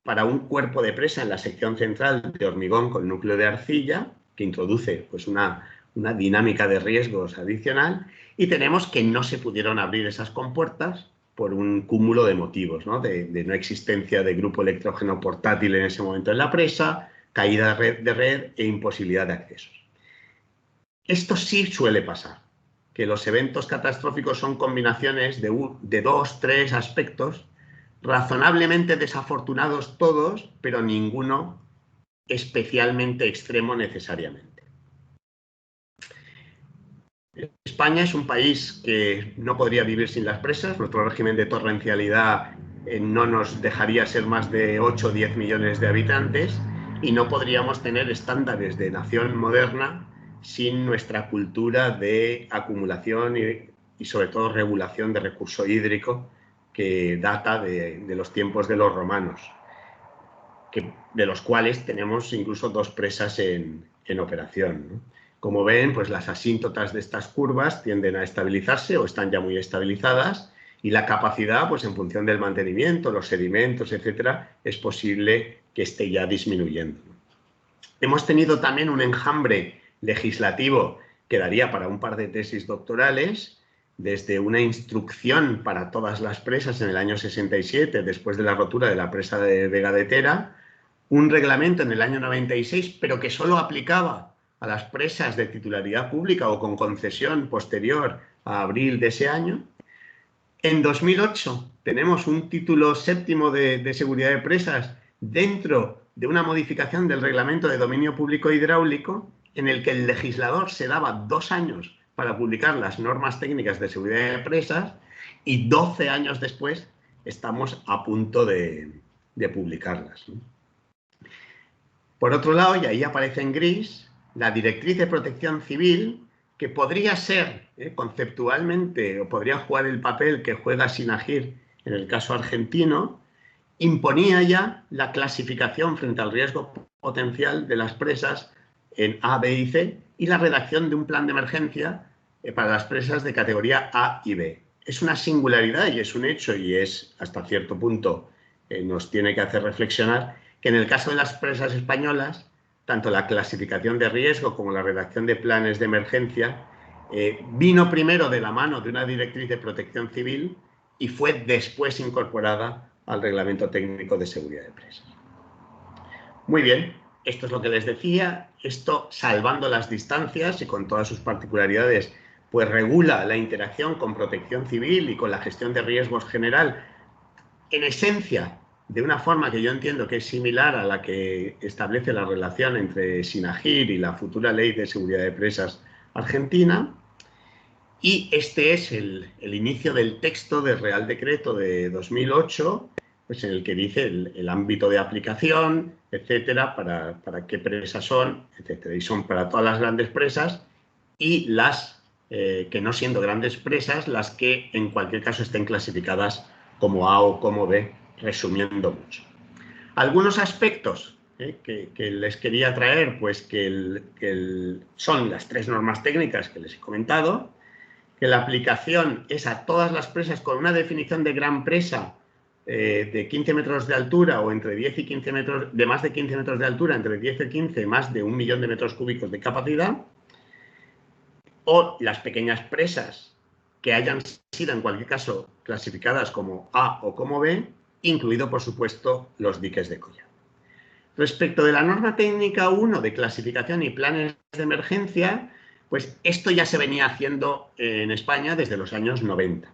para un cuerpo de presa en la sección central de hormigón con núcleo de arcilla, que introduce pues, una dinámica de riesgos adicional, y tenemos que no se pudieron abrir esas compuertas por un cúmulo de motivos, ¿no? De no existencia de grupo electrógeno portátil en ese momento en la presa, caída de red e imposibilidad de accesos. Esto sí suele pasar, que los eventos catastróficos son combinaciones de 2, 3 aspectos, razonablemente desafortunados todos, pero ninguno especialmente extremo necesariamente. España es un país que no podría vivir sin las presas. Nuestro régimen de torrencialidad no nos dejaría ser más de 8 o 10 millones de habitantes y no podríamos tener estándares de nación moderna sin nuestra cultura de acumulación y sobre todo regulación de recurso hídrico que data de los tiempos de los romanos, de los cuales tenemos incluso 2 presas en operación, ¿no? Como ven, pues las asíntotas de estas curvas tienden a estabilizarse o están ya muy estabilizadas y la capacidad, pues en función del mantenimiento, los sedimentos, etcétera, es posible que esté ya disminuyendo. Hemos tenido también un enjambre legislativo que daría para un par de tesis doctorales, desde una instrucción para todas las presas en el año 67, después de la rotura de la presa de Vega de Tera, un reglamento en el año 96, pero que solo aplicaba a las presas de titularidad pública o con concesión posterior a abril de ese año. En 2008 tenemos un título séptimo de seguridad de presas dentro de una modificación del reglamento de dominio público hidráulico en el que el legislador se daba 2 años para publicar las normas técnicas de seguridad de presas y 12 años después estamos a punto de publicarlas, ¿no? Por otro lado, y ahí aparece en gris, la directriz de protección civil, que podría ser conceptualmente o podría jugar el papel que juega SINAGIR en el caso argentino, imponía ya la clasificación frente al riesgo potencial de las presas en A, B y C y la redacción de un plan de emergencia para las presas de categoría A y B. Es una singularidad y es un hecho y es hasta cierto punto nos tiene que hacer reflexionar que en el caso de las presas españolas, tanto la clasificación de riesgo como la redacción de planes de emergencia vino primero de la mano de una directriz de protección civil y fue después incorporada al Reglamento Técnico de Seguridad de Presas. Muy bien, esto es lo que les decía. Esto, salvando las distancias y con todas sus particularidades, pues regula la interacción con protección civil y con la gestión de riesgos general, en esencia, de una forma que yo entiendo que es similar a la que establece la relación entre SINAGIR y la futura Ley de Seguridad de Presas argentina. Y este es el inicio del texto del Real Decreto de 2008, pues en el que dice el ámbito de aplicación, etcétera, para qué presas son, etcétera. Y son para todas las grandes presas y las que no siendo grandes presas, las que en cualquier caso estén clasificadas como A o como B, resumiendo mucho. Algunos aspectos que les quería traer, pues son las 3 normas técnicas que les he comentado, que la aplicación es a todas las presas con una definición de gran presa de 15 metros de altura o entre 10 y 15 metros, de más de 15 metros de altura, entre 10 y 15, más de 1 millón de metros cúbicos de capacidad, o las pequeñas presas que hayan sido en cualquier caso clasificadas como A o como B, incluido por supuesto los diques de collar. Respecto de la norma técnica 1 de clasificación y planes de emergencia, pues esto ya se venía haciendo en España desde los años 90.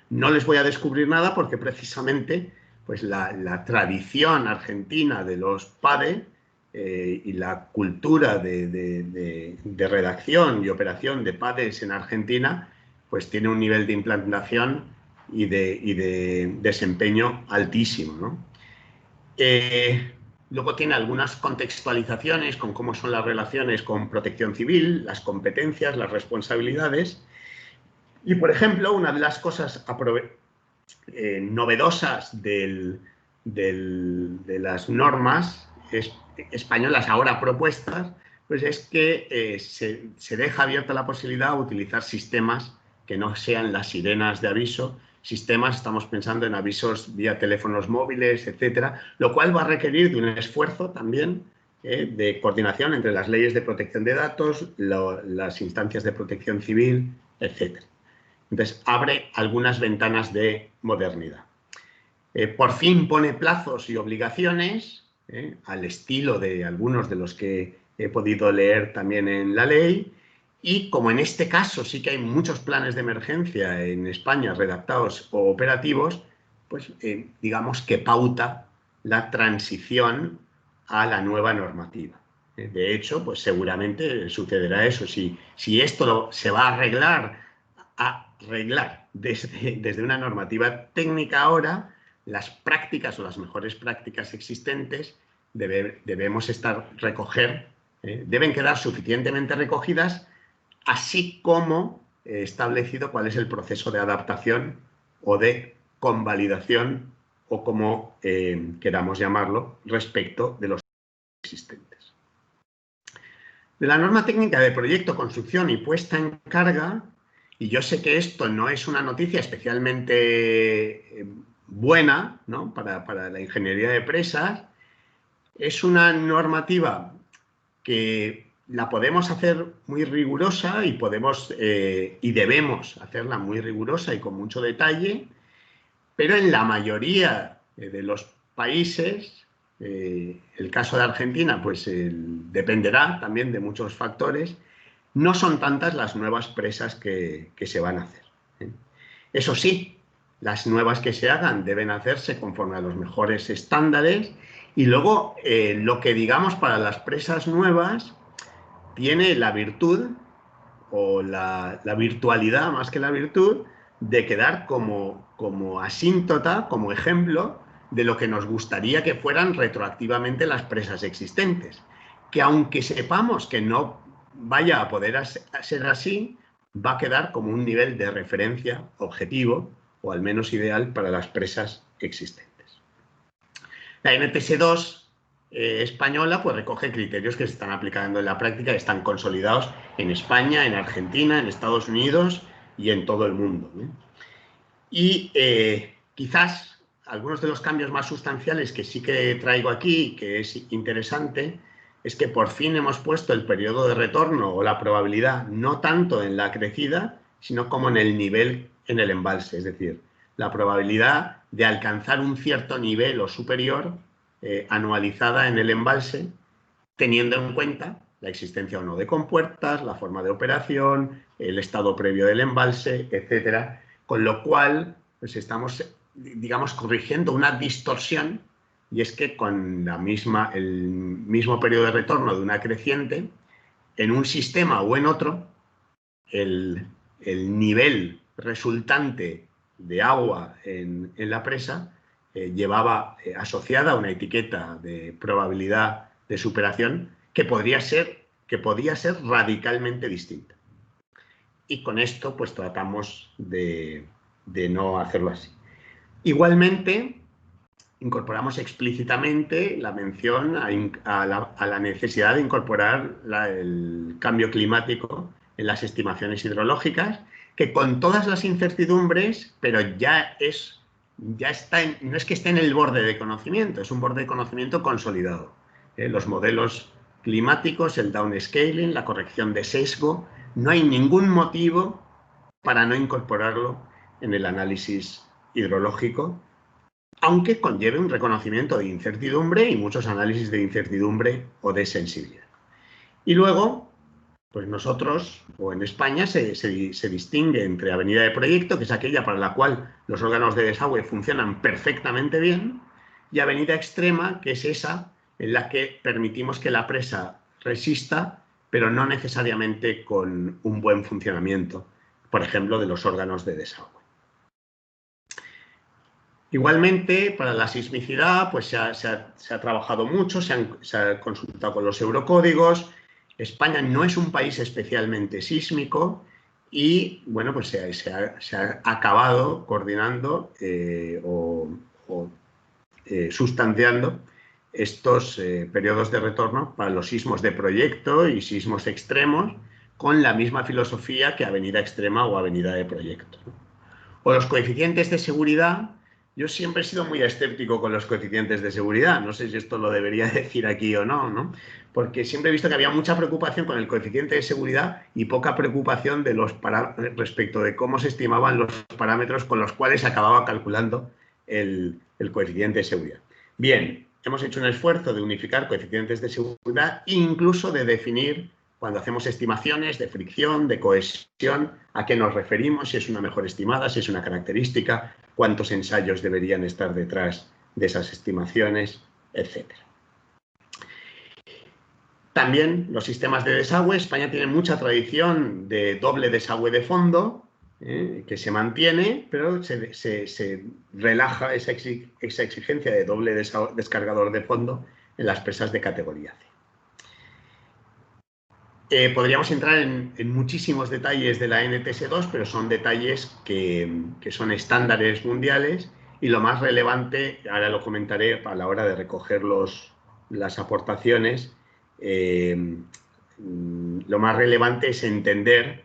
No les voy a descubrir nada porque precisamente pues la tradición argentina de los PADE y la cultura de redacción y operación de PADES en Argentina pues tiene un nivel de implantación y de desempeño altísimo, ¿no? Luego tiene algunas contextualizaciones con cómo son las relaciones con protección civil, las competencias, las responsabilidades. Y, por ejemplo, una de las cosas novedosas del de las normas españolas ahora propuestas, pues es que se deja abierta la posibilidad de utilizar sistemas que no sean las sirenas de aviso, sistemas, estamos pensando en avisos vía teléfonos móviles, etcétera, lo cual va a requerir de un esfuerzo también de coordinación entre las leyes de protección de datos, las instancias de protección civil, etcétera. Entonces, abre algunas ventanas de modernidad. Por fin pone plazos y obligaciones, al estilo de algunos de los que he podido leer también en la ley, y como en este caso sí que hay muchos planes de emergencia en España redactados o operativos, pues digamos que pauta la transición a la nueva normativa. De hecho, pues seguramente sucederá eso. Si esto se va a arreglar desde una normativa técnica ahora, las prácticas o las mejores prácticas existentes debemos deben quedar suficientemente recogidas, así como establecido cuál es el proceso de adaptación o de convalidación, o como queramos llamarlo, respecto de los existentes. De la norma técnica de proyecto, construcción y puesta en carga, y yo sé que esto no es una noticia especialmente buena, ¿no?, para la ingeniería de presas, es una normativa que la podemos hacer muy rigurosa y debemos hacerla muy rigurosa y con mucho detalle, pero en la mayoría de los países, el caso de Argentina pues dependerá también de muchos factores, no son tantas las nuevas presas que se van a hacer. Eso sí, las nuevas que se hagan deben hacerse conforme a los mejores estándares, y luego lo que digamos para las presas nuevas tiene la virtud, o la virtualidad más que la virtud, de quedar como asíntota, como ejemplo de lo que nos gustaría que fueran retroactivamente las presas existentes. Que aunque sepamos que no vaya a poder ser así, va a quedar como un nivel de referencia objetivo, o al menos ideal, para las presas existentes. La NTS2 española pues recoge criterios que se están aplicando en la práctica, que están consolidados en España, en Argentina, en Estados Unidos y en todo el mundo, ¿no? Y quizás algunos de los cambios más sustanciales que sí que traigo aquí, que es interesante, es que por fin hemos puesto el periodo de retorno o la probabilidad no tanto en la acrecida, sino como en el nivel en el embalse, es decir, la probabilidad de alcanzar un cierto nivel o superior anualizada en el embalse, teniendo en cuenta la existencia o no de compuertas, la forma de operación, el estado previo del embalse, etcétera, con lo cual pues estamos, digamos, corrigiendo una distorsión, y es que con el mismo periodo de retorno de una creciente, en un sistema o en otro, el nivel resultante de agua en la presa llevaba asociada una etiqueta de probabilidad de superación que podía ser radicalmente distinta. Y con esto pues tratamos de no hacerlo así. Igualmente, incorporamos explícitamente la mención a la necesidad de incorporar el cambio climático en las estimaciones hidrológicas, que con todas las incertidumbres, pero no es que esté en el borde de conocimiento, es un borde de conocimiento consolidado. Los modelos climáticos, el downscaling, la corrección de sesgo, no hay ningún motivo para no incorporarlo en el análisis hidrológico, aunque conlleve un reconocimiento de incertidumbre y muchos análisis de incertidumbre o de sensibilidad. Y luego, pues nosotros, o en España, se distingue entre avenida de proyecto, que es aquella para la cual los órganos de desagüe funcionan perfectamente bien, y avenida extrema, que es esa en la que permitimos que la presa resista, pero no necesariamente con un buen funcionamiento, por ejemplo, de los órganos de desagüe. Igualmente, para la sismicidad, pues se ha trabajado mucho, se ha consultado con los eurocódigos. España no es un país especialmente sísmico y, bueno, pues se ha acabado coordinando o sustanciando estos periodos de retorno para los sismos de proyecto y sismos extremos, con la misma filosofía que avenida extrema o avenida de proyecto. O los coeficientes de seguridad. Yo siempre he sido muy escéptico con los coeficientes de seguridad. No sé si esto lo debería decir aquí o no, ¿no? Porque siempre he visto que había mucha preocupación con el coeficiente de seguridad y poca preocupación de respecto de cómo se estimaban los parámetros con los cuales se acababa calculando el coeficiente de seguridad. Bien, hemos hecho un esfuerzo de unificar coeficientes de seguridad e incluso de definir, cuando hacemos estimaciones de fricción, de cohesión, a qué nos referimos, si es una mejor estimada, si es una característica, cuántos ensayos deberían estar detrás de esas estimaciones, etc. También los sistemas de desagüe. España tiene mucha tradición de doble desagüe de fondo, que se mantiene, pero se relaja esa exigencia de doble descargador de fondo en las presas de categoría C. Podríamos entrar en muchísimos detalles de la NTS2, pero son detalles que son estándares mundiales, y lo más relevante, ahora lo comentaré a la hora de recoger las aportaciones, lo más relevante es entender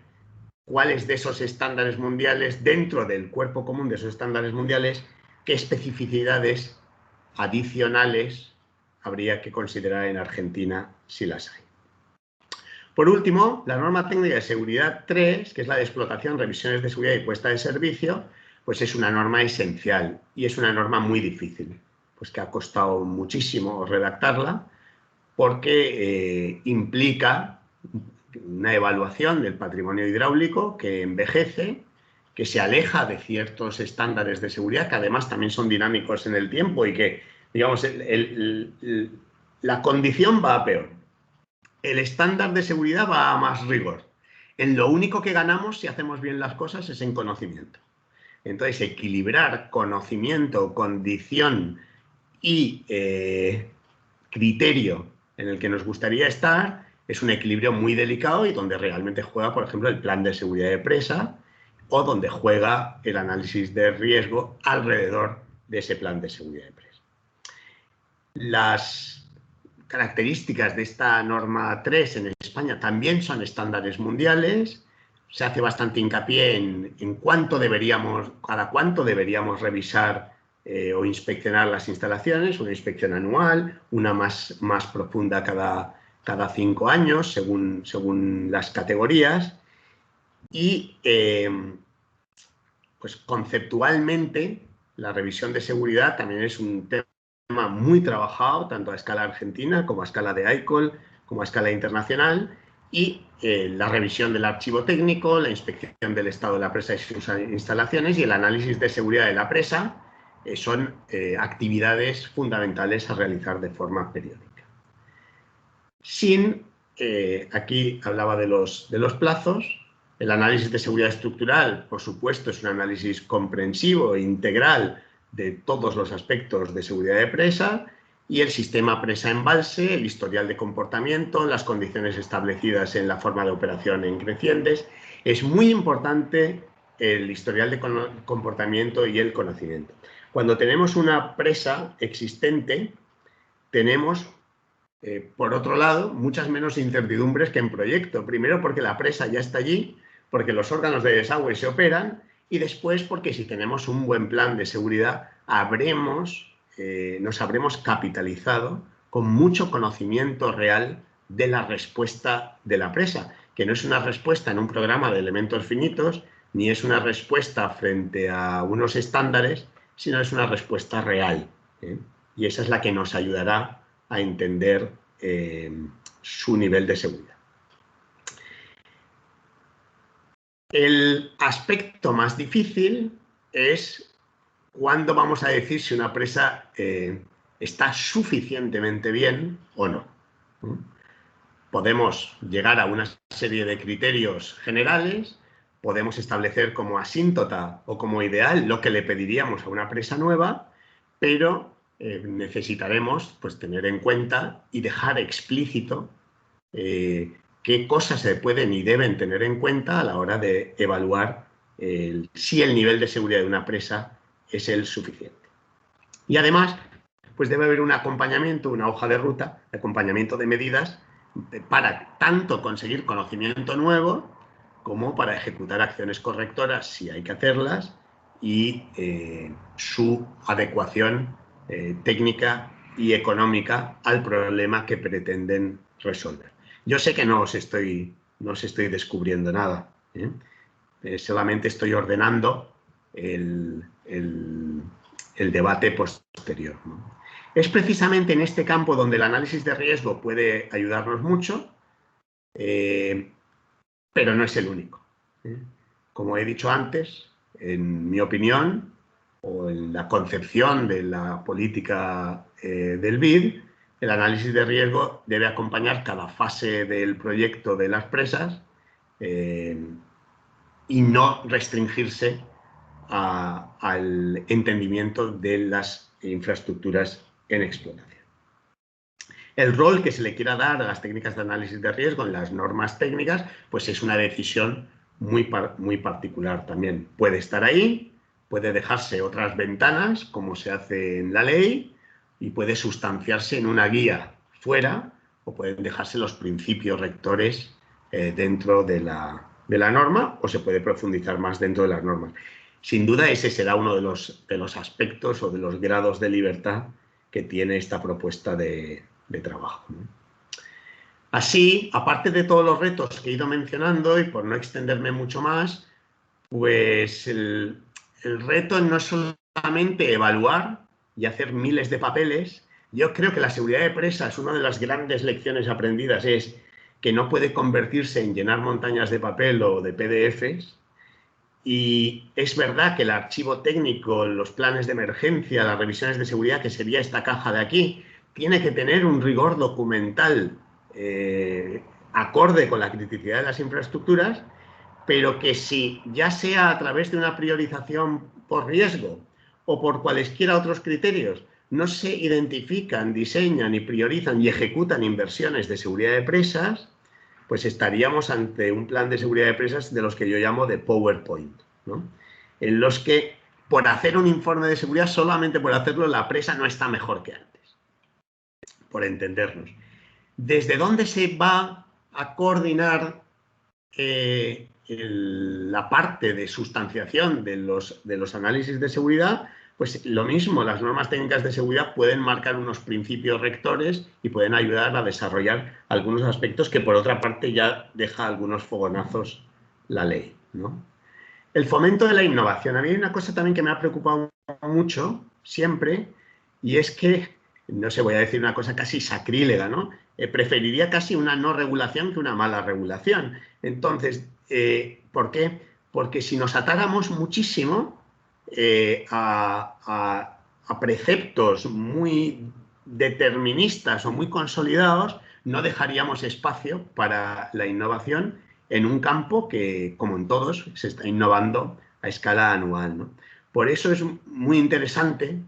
cuáles de esos estándares mundiales, dentro del cuerpo común de esos estándares mundiales, qué especificidades adicionales habría que considerar en Argentina si las hay. Por último, la norma técnica de seguridad 3, que es la de explotación, revisiones de seguridad y puesta de servicio, pues es una norma esencial y es una norma muy difícil, pues que ha costado muchísimo redactarla, porque implica una evaluación del patrimonio hidráulico que envejece, que se aleja de ciertos estándares de seguridad, que además también son dinámicos en el tiempo y que, digamos, la condición va a peor. El estándar de seguridad va a más rigor. En lo único que ganamos, si hacemos bien las cosas, es en conocimiento. Entonces, equilibrar conocimiento, condición y criterio en el que nos gustaría estar es un equilibrio muy delicado, y donde realmente juega, por ejemplo, el plan de seguridad de presa, o donde juega el análisis de riesgo alrededor de ese plan de seguridad de presa. Las características de esta norma 3 en España también son estándares mundiales. Se hace bastante hincapié en cada cuánto deberíamos revisar o inspeccionar las instalaciones, una inspección anual, una más profunda cada 5 años, según las categorías. Y pues conceptualmente, la revisión de seguridad también es un tema muy trabajado, tanto a escala argentina como a escala de ICOL, como a escala internacional, y la revisión del archivo técnico, la inspección del estado de la presa y sus instalaciones, y el análisis de seguridad de la presa son actividades fundamentales a realizar de forma periódica. Aquí hablaba de los plazos. El análisis de seguridad estructural, por supuesto, es un análisis comprensivo e integral de todos los aspectos de seguridad de presa, y el sistema presa-embalse, el historial de comportamiento, las condiciones establecidas en la forma de operación en crecientes. Es muy importante el historial de comportamiento y el conocimiento. Cuando tenemos una presa existente, tenemos, por otro lado, muchas menos incertidumbres que en proyecto. Primero, porque la presa ya está allí, porque los órganos de desagüe se operan, y después porque si tenemos un buen plan de seguridad nos habremos capitalizado con mucho conocimiento real de la respuesta de la presa, que no es una respuesta en un programa de elementos finitos, ni es una respuesta frente a unos estándares, sino es una respuesta real, y esa es la que nos ayudará a entender su nivel de seguridad. El aspecto más difícil es cuándo vamos a decir si una presa está suficientemente bien o no. Podemos llegar a una serie de criterios generales, podemos establecer como asíntota o como ideal lo que le pediríamos a una presa nueva, pero necesitaremos pues, tener en cuenta y dejar explícito qué cosas se pueden y deben tener en cuenta a la hora de evaluar si el nivel de seguridad de una presa es el suficiente. Y además, pues debe haber un acompañamiento, una hoja de ruta, acompañamiento de medidas para tanto conseguir conocimiento nuevo como para ejecutar acciones correctoras si hay que hacerlas y su adecuación técnica y económica al problema que pretenden resolver. Yo sé que no os estoy descubriendo nada, solamente estoy ordenando el debate posterior, ¿no? Es precisamente en este campo donde el análisis de riesgo puede ayudarnos mucho, pero no es el único. Como he dicho antes, en mi opinión, o en la concepción de la política del BID, el análisis de riesgo debe acompañar cada fase del proyecto de las presas y no restringirse al entendimiento de las infraestructuras en explotación. El rol que se le quiera dar a las técnicas de análisis de riesgo en las normas técnicas, pues es una decisión muy particular también. Puede estar ahí, puede dejarse otras ventanas, como se hace en la ley, y puede sustanciarse en una guía fuera, o pueden dejarse los principios rectores dentro de la norma, o se puede profundizar más dentro de las normas. Sin duda ese será uno de los aspectos o de los grados de libertad que tiene esta propuesta de trabajo, ¿no? Así, aparte de todos los retos que he ido mencionando, y por no extenderme mucho más, pues el reto no es solamente evaluar y hacer miles de papeles. Yo creo que la seguridad de presas, una de las grandes lecciones aprendidas es que no puede convertirse en llenar montañas de papel o de PDFs. Y es verdad que el archivo técnico, los planes de emergencia, las revisiones de seguridad, que sería esta caja de aquí, tiene que tener un rigor documental acorde con la criticidad de las infraestructuras, pero que si ya sea a través de una priorización por riesgo o por cualesquiera otros criterios, no se identifican, diseñan y priorizan y ejecutan inversiones de seguridad de presas, pues estaríamos ante un plan de seguridad de presas de los que yo llamo de PowerPoint, ¿no? En los que por hacer un informe de seguridad, solamente por hacerlo, la presa no está mejor que antes, por entendernos. ¿Desde dónde se va a coordinar la parte de sustanciación de los análisis de seguridad? Pues lo mismo, las normas técnicas de seguridad pueden marcar unos principios rectores y pueden ayudar a desarrollar algunos aspectos que, por otra parte, ya deja algunos fogonazos la ley, ¿no? El fomento de la innovación. A mí hay una cosa también que me ha preocupado mucho, siempre, y es que, no sé, voy a decir una cosa casi sacrílega, ¿no? Preferiría casi una no regulación que una mala regulación. Entonces, ¿por qué? Porque si nos atáramos muchísimo a preceptos muy deterministas o muy consolidados, no dejaríamos espacio para la innovación en un campo que, como en todos, se está innovando a escala anual, ¿no? Por eso es muy interesante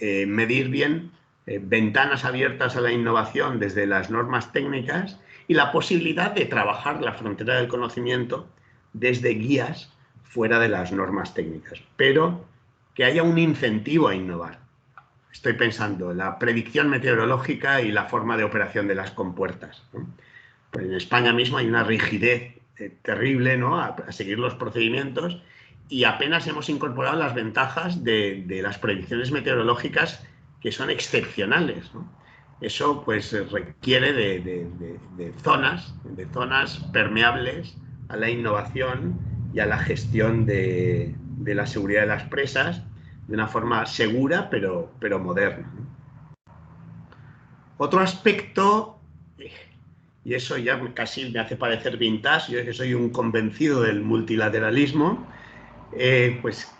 medir bien ventanas abiertas a la innovación desde las normas técnicas y la posibilidad de trabajar la frontera del conocimiento desde guías fuera de las normas técnicas, pero que haya un incentivo a innovar. Estoy pensando en la predicción meteorológica y la forma de operación de las compuertas, ¿no? Pues en España mismo hay una rigidez terrible, ¿no?, a seguir los procedimientos, y apenas hemos incorporado las ventajas de las predicciones meteorológicas, que son excepcionales, ¿no? Eso pues requiere de zonas permeables a la innovación y a la gestión de la seguridad de las presas de una forma segura pero moderna, ¿no? Otro aspecto, y eso ya casi me hace parecer vintage, yo que soy un convencido del multilateralismo, pues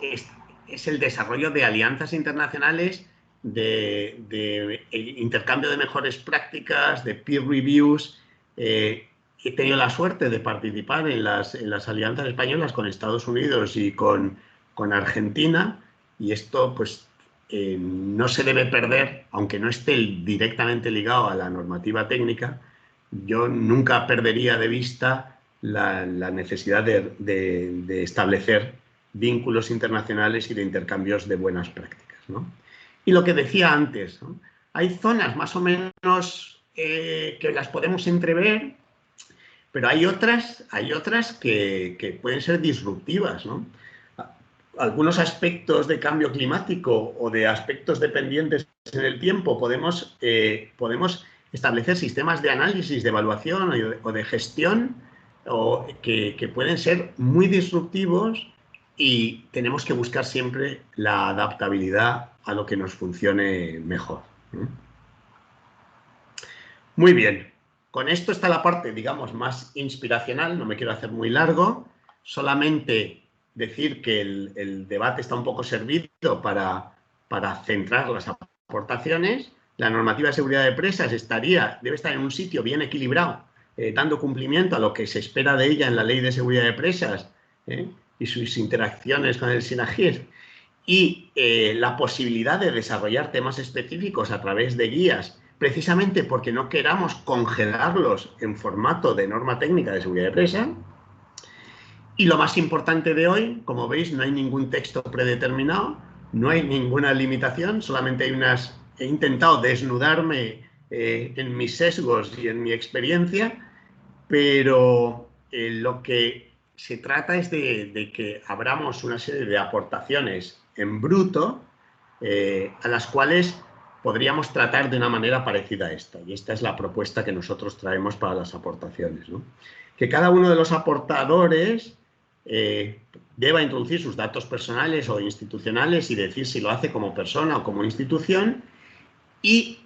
es el desarrollo de alianzas internacionales, de intercambio de mejores prácticas, de peer reviews. He tenido la suerte de participar en las alianzas españolas con Estados Unidos y con Argentina, y esto pues no se debe perder, aunque no esté directamente ligado a la normativa técnica. Yo nunca perdería de vista la necesidad de establecer vínculos internacionales y de intercambios de buenas prácticas, ¿no? Y lo que decía antes, ¿no? Hay zonas más o menos que las podemos entrever, pero hay otras que pueden ser disruptivas, ¿no? Algunos aspectos de cambio climático o de aspectos dependientes en el tiempo podemos establecer sistemas de análisis, de evaluación o de gestión que pueden ser muy disruptivos, y tenemos que buscar siempre la adaptabilidad a lo que nos funcione mejor. Muy bien, con esto está la parte, digamos, más inspiracional. No me quiero hacer muy largo, solamente decir que el debate está un poco servido para centrar las aportaciones. La normativa de seguridad de presas debe estar en un sitio bien equilibrado, dando cumplimiento a lo que se espera de ella en la Ley de Seguridad de Presas y sus interacciones con el SINAGIR, y la posibilidad de desarrollar temas específicos a través de guías, precisamente porque no queramos congelarlos en formato de norma técnica de seguridad de presa. Y lo más importante de hoy, como veis, no hay ningún texto predeterminado, no hay ninguna limitación, solamente he intentado desnudarme en mis sesgos y en mi experiencia, pero lo que se trata es de que abramos una serie de aportaciones en bruto a las cuales podríamos tratar de una manera parecida a esta. Y esta es la propuesta que nosotros traemos para las aportaciones, ¿no? Que cada uno de los aportadores deba introducir sus datos personales o institucionales y decir si lo hace como persona o como institución, y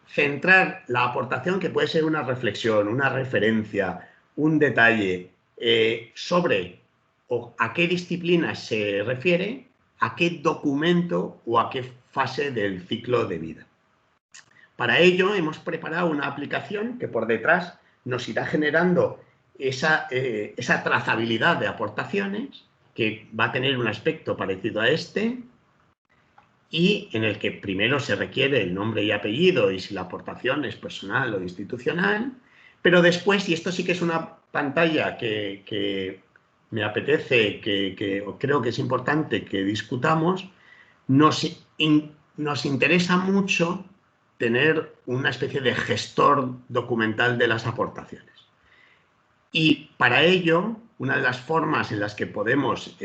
centrar la aportación, que puede ser una reflexión, una referencia, un detalle sobre a qué disciplina se refiere, a qué documento o a qué fase del ciclo de vida. Para ello hemos preparado una aplicación que por detrás nos irá generando esa trazabilidad de aportaciones, que va a tener un aspecto parecido a este, y en el que primero se requiere el nombre y apellido y si la aportación es personal o institucional, pero después, y esto sí que es una pantalla que me apetece, que creo que es importante que discutamos, nos interesa mucho tener una especie de gestor documental de las aportaciones. Y para ello, una de las formas en las que podemos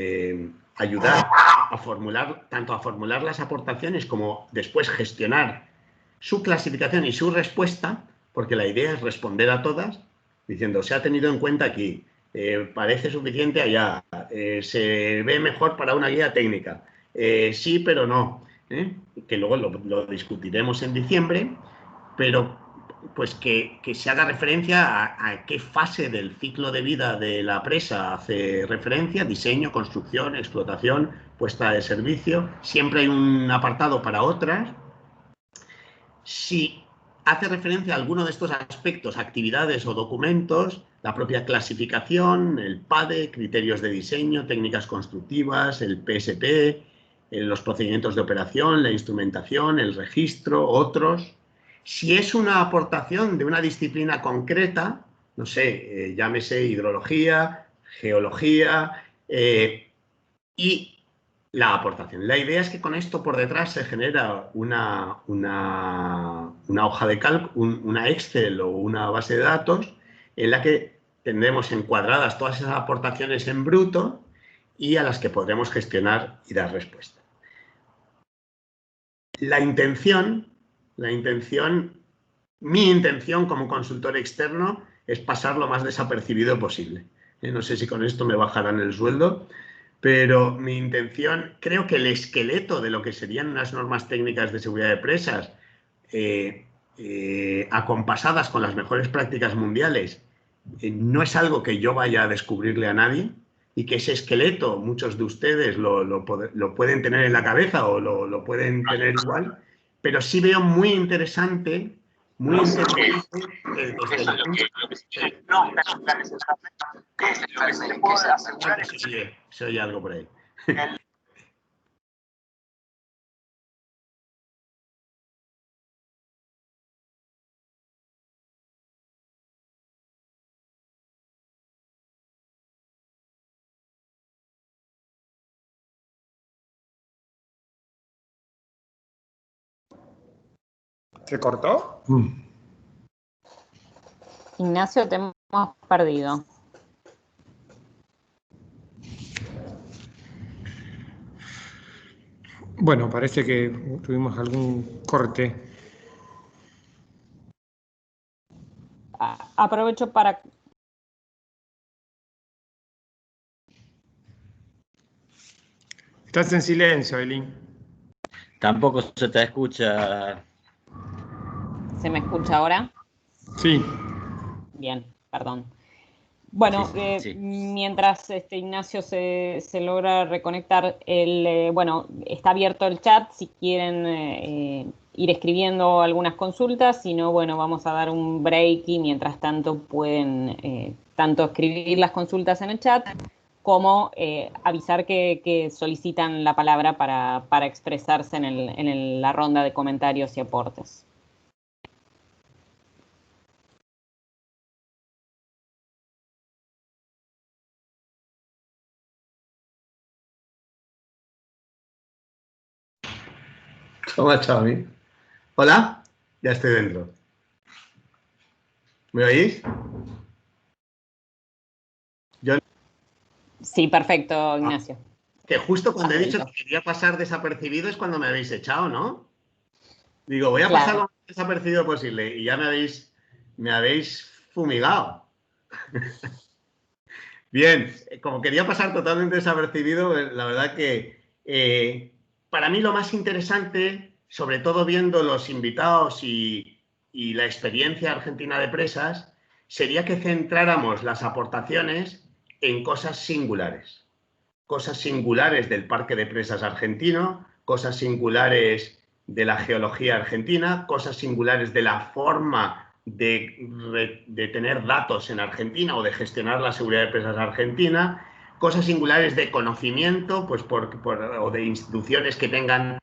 ayudar a formular, tanto a formular las aportaciones como después gestionar su clasificación y su respuesta, porque la idea es responder a todas, diciendo, se ha tenido en cuenta aquí, parece suficiente allá, se ve mejor para una guía técnica, sí, pero no, que luego lo discutiremos en diciembre, pero pues que se haga referencia a qué fase del ciclo de vida de la presa hace referencia: diseño, construcción, explotación, puesta de servicio. Siempre hay un apartado para otras. Si hace referencia a alguno de estos aspectos, actividades o documentos, la propia clasificación, el PADE, criterios de diseño, técnicas constructivas, el PSP, los procedimientos de operación, la instrumentación, el registro, otros. Si es una aportación de una disciplina concreta, no sé, llámese hidrología, geología, y la aportación. La idea es que con esto por detrás se genera una hoja de cálculo, una Excel o una base de datos en la que tendremos encuadradas todas esas aportaciones en bruto y a las que podremos gestionar y dar respuesta. Mi intención como consultor externo es pasar lo más desapercibido posible. No sé si con esto me bajarán el sueldo, pero mi intención, creo que el esqueleto de lo que serían unas normas técnicas de seguridad de presas, acompasadas con las mejores prácticas mundiales, no es algo que yo vaya a descubrirle a nadie, y que ese esqueleto muchos de ustedes lo pueden tener en la cabeza o lo pueden tener igual, pero sí veo muy interesante desde el se oye algo por ahí. ¿Se cortó? Ignacio, te hemos perdido. Bueno, parece que tuvimos algún corte. Aprovecho para... Estás en silencio, Eileen. Tampoco se te escucha. ¿Se me escucha ahora? Sí. Bien, perdón. Bueno, Sí. mientras Ignacio se logra reconectar, bueno, está abierto el chat si quieren ir escribiendo algunas consultas, si no, bueno, vamos a dar un break y mientras tanto pueden tanto escribir las consultas en el chat como avisar que solicitan la palabra para expresarse en la ronda de comentarios y aportes. Toma, Xavi. Hola, ya estoy dentro. ¿Me oís? Sí, perfecto, Ignacio. Que justo cuando he dicho que quería pasar desapercibido es cuando me habéis echado, ¿no? Digo, voy a pasar lo más desapercibido posible y ya me habéis fumigado. Bien, como quería pasar totalmente desapercibido, la verdad que para mí lo más interesante, sobre todo viendo los invitados y la experiencia argentina de presas, sería que centráramos las aportaciones en cosas singulares. Cosas singulares del Parque de Presas argentino, cosas singulares de la geología argentina, cosas singulares de la forma de tener datos en Argentina o de gestionar la seguridad de presas argentina, cosas singulares de conocimiento pues o de instituciones que tengan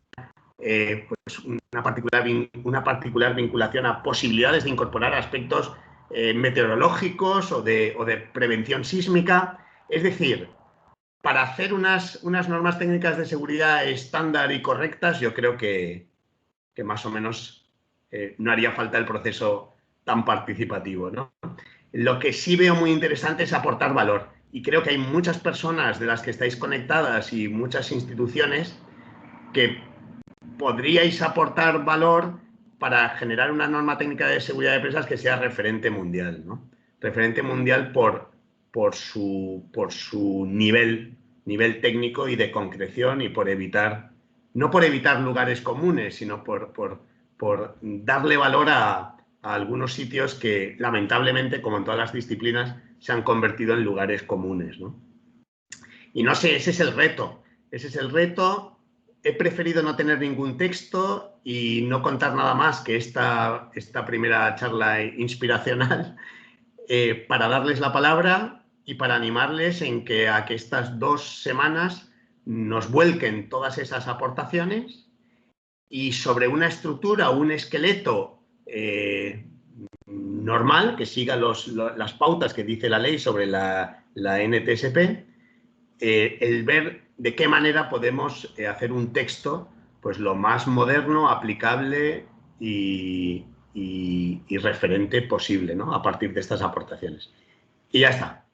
pues una particular vinculación a posibilidades de incorporar aspectos meteorológicos o de prevención sísmica. Es decir, para hacer unas normas técnicas de seguridad estándar y correctas, yo creo que más o menos no haría falta el proceso tan participativo, ¿no? Lo que sí veo muy interesante es aportar valor. Y creo que hay muchas personas de las que estáis conectadas y muchas instituciones que podríais aportar valor para generar una norma técnica de seguridad de presas que sea referente mundial, ¿no? Referente mundial por su nivel técnico y de concreción y por evitar, no por evitar lugares comunes, sino por darle valor a algunos sitios que lamentablemente, como en todas las disciplinas, se han convertido en lugares comunes, ¿no? Y no sé, ese es el reto. Ese es el reto. He preferido no tener ningún texto y no contar nada más que esta primera charla inspiracional para darles la palabra y para animarles a que estas 2 semanas nos vuelquen todas esas aportaciones y sobre una estructura o un esqueleto normal que siga las pautas que dice la ley sobre la NTSP, el ver de qué manera podemos hacer un texto pues lo más moderno, aplicable y referente posible, ¿no? A partir de estas aportaciones. Y ya está,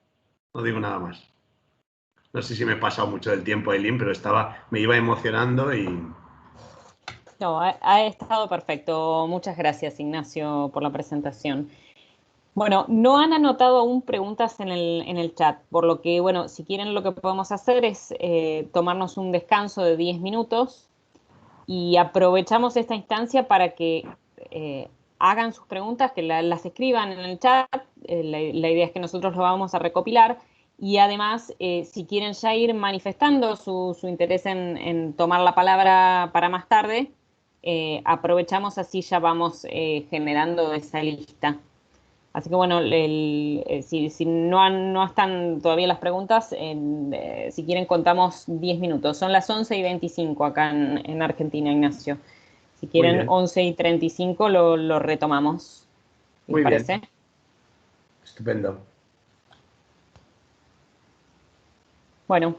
no digo nada más. No sé si me he pasado mucho del tiempo, Eileen, pero me iba emocionando y... No, ha estado perfecto. Muchas gracias, Ignacio, por la presentación. Bueno, no han anotado aún preguntas en el chat, por lo que, bueno, si quieren lo que podemos hacer es tomarnos un descanso de 10 minutos y aprovechamos esta instancia para que hagan sus preguntas, que las escriban en el chat. La idea es que nosotros lo vamos a recopilar y además, si quieren ya ir manifestando su interés en tomar la palabra para más tarde, aprovechamos así ya vamos generando esa lista. Así que bueno, si no están todavía las preguntas, si quieren contamos 10 minutos. Son las 11:25 acá en Argentina, Ignacio. Si quieren 11:35 lo retomamos. ¿Les parece? Bien. Estupendo. Bueno,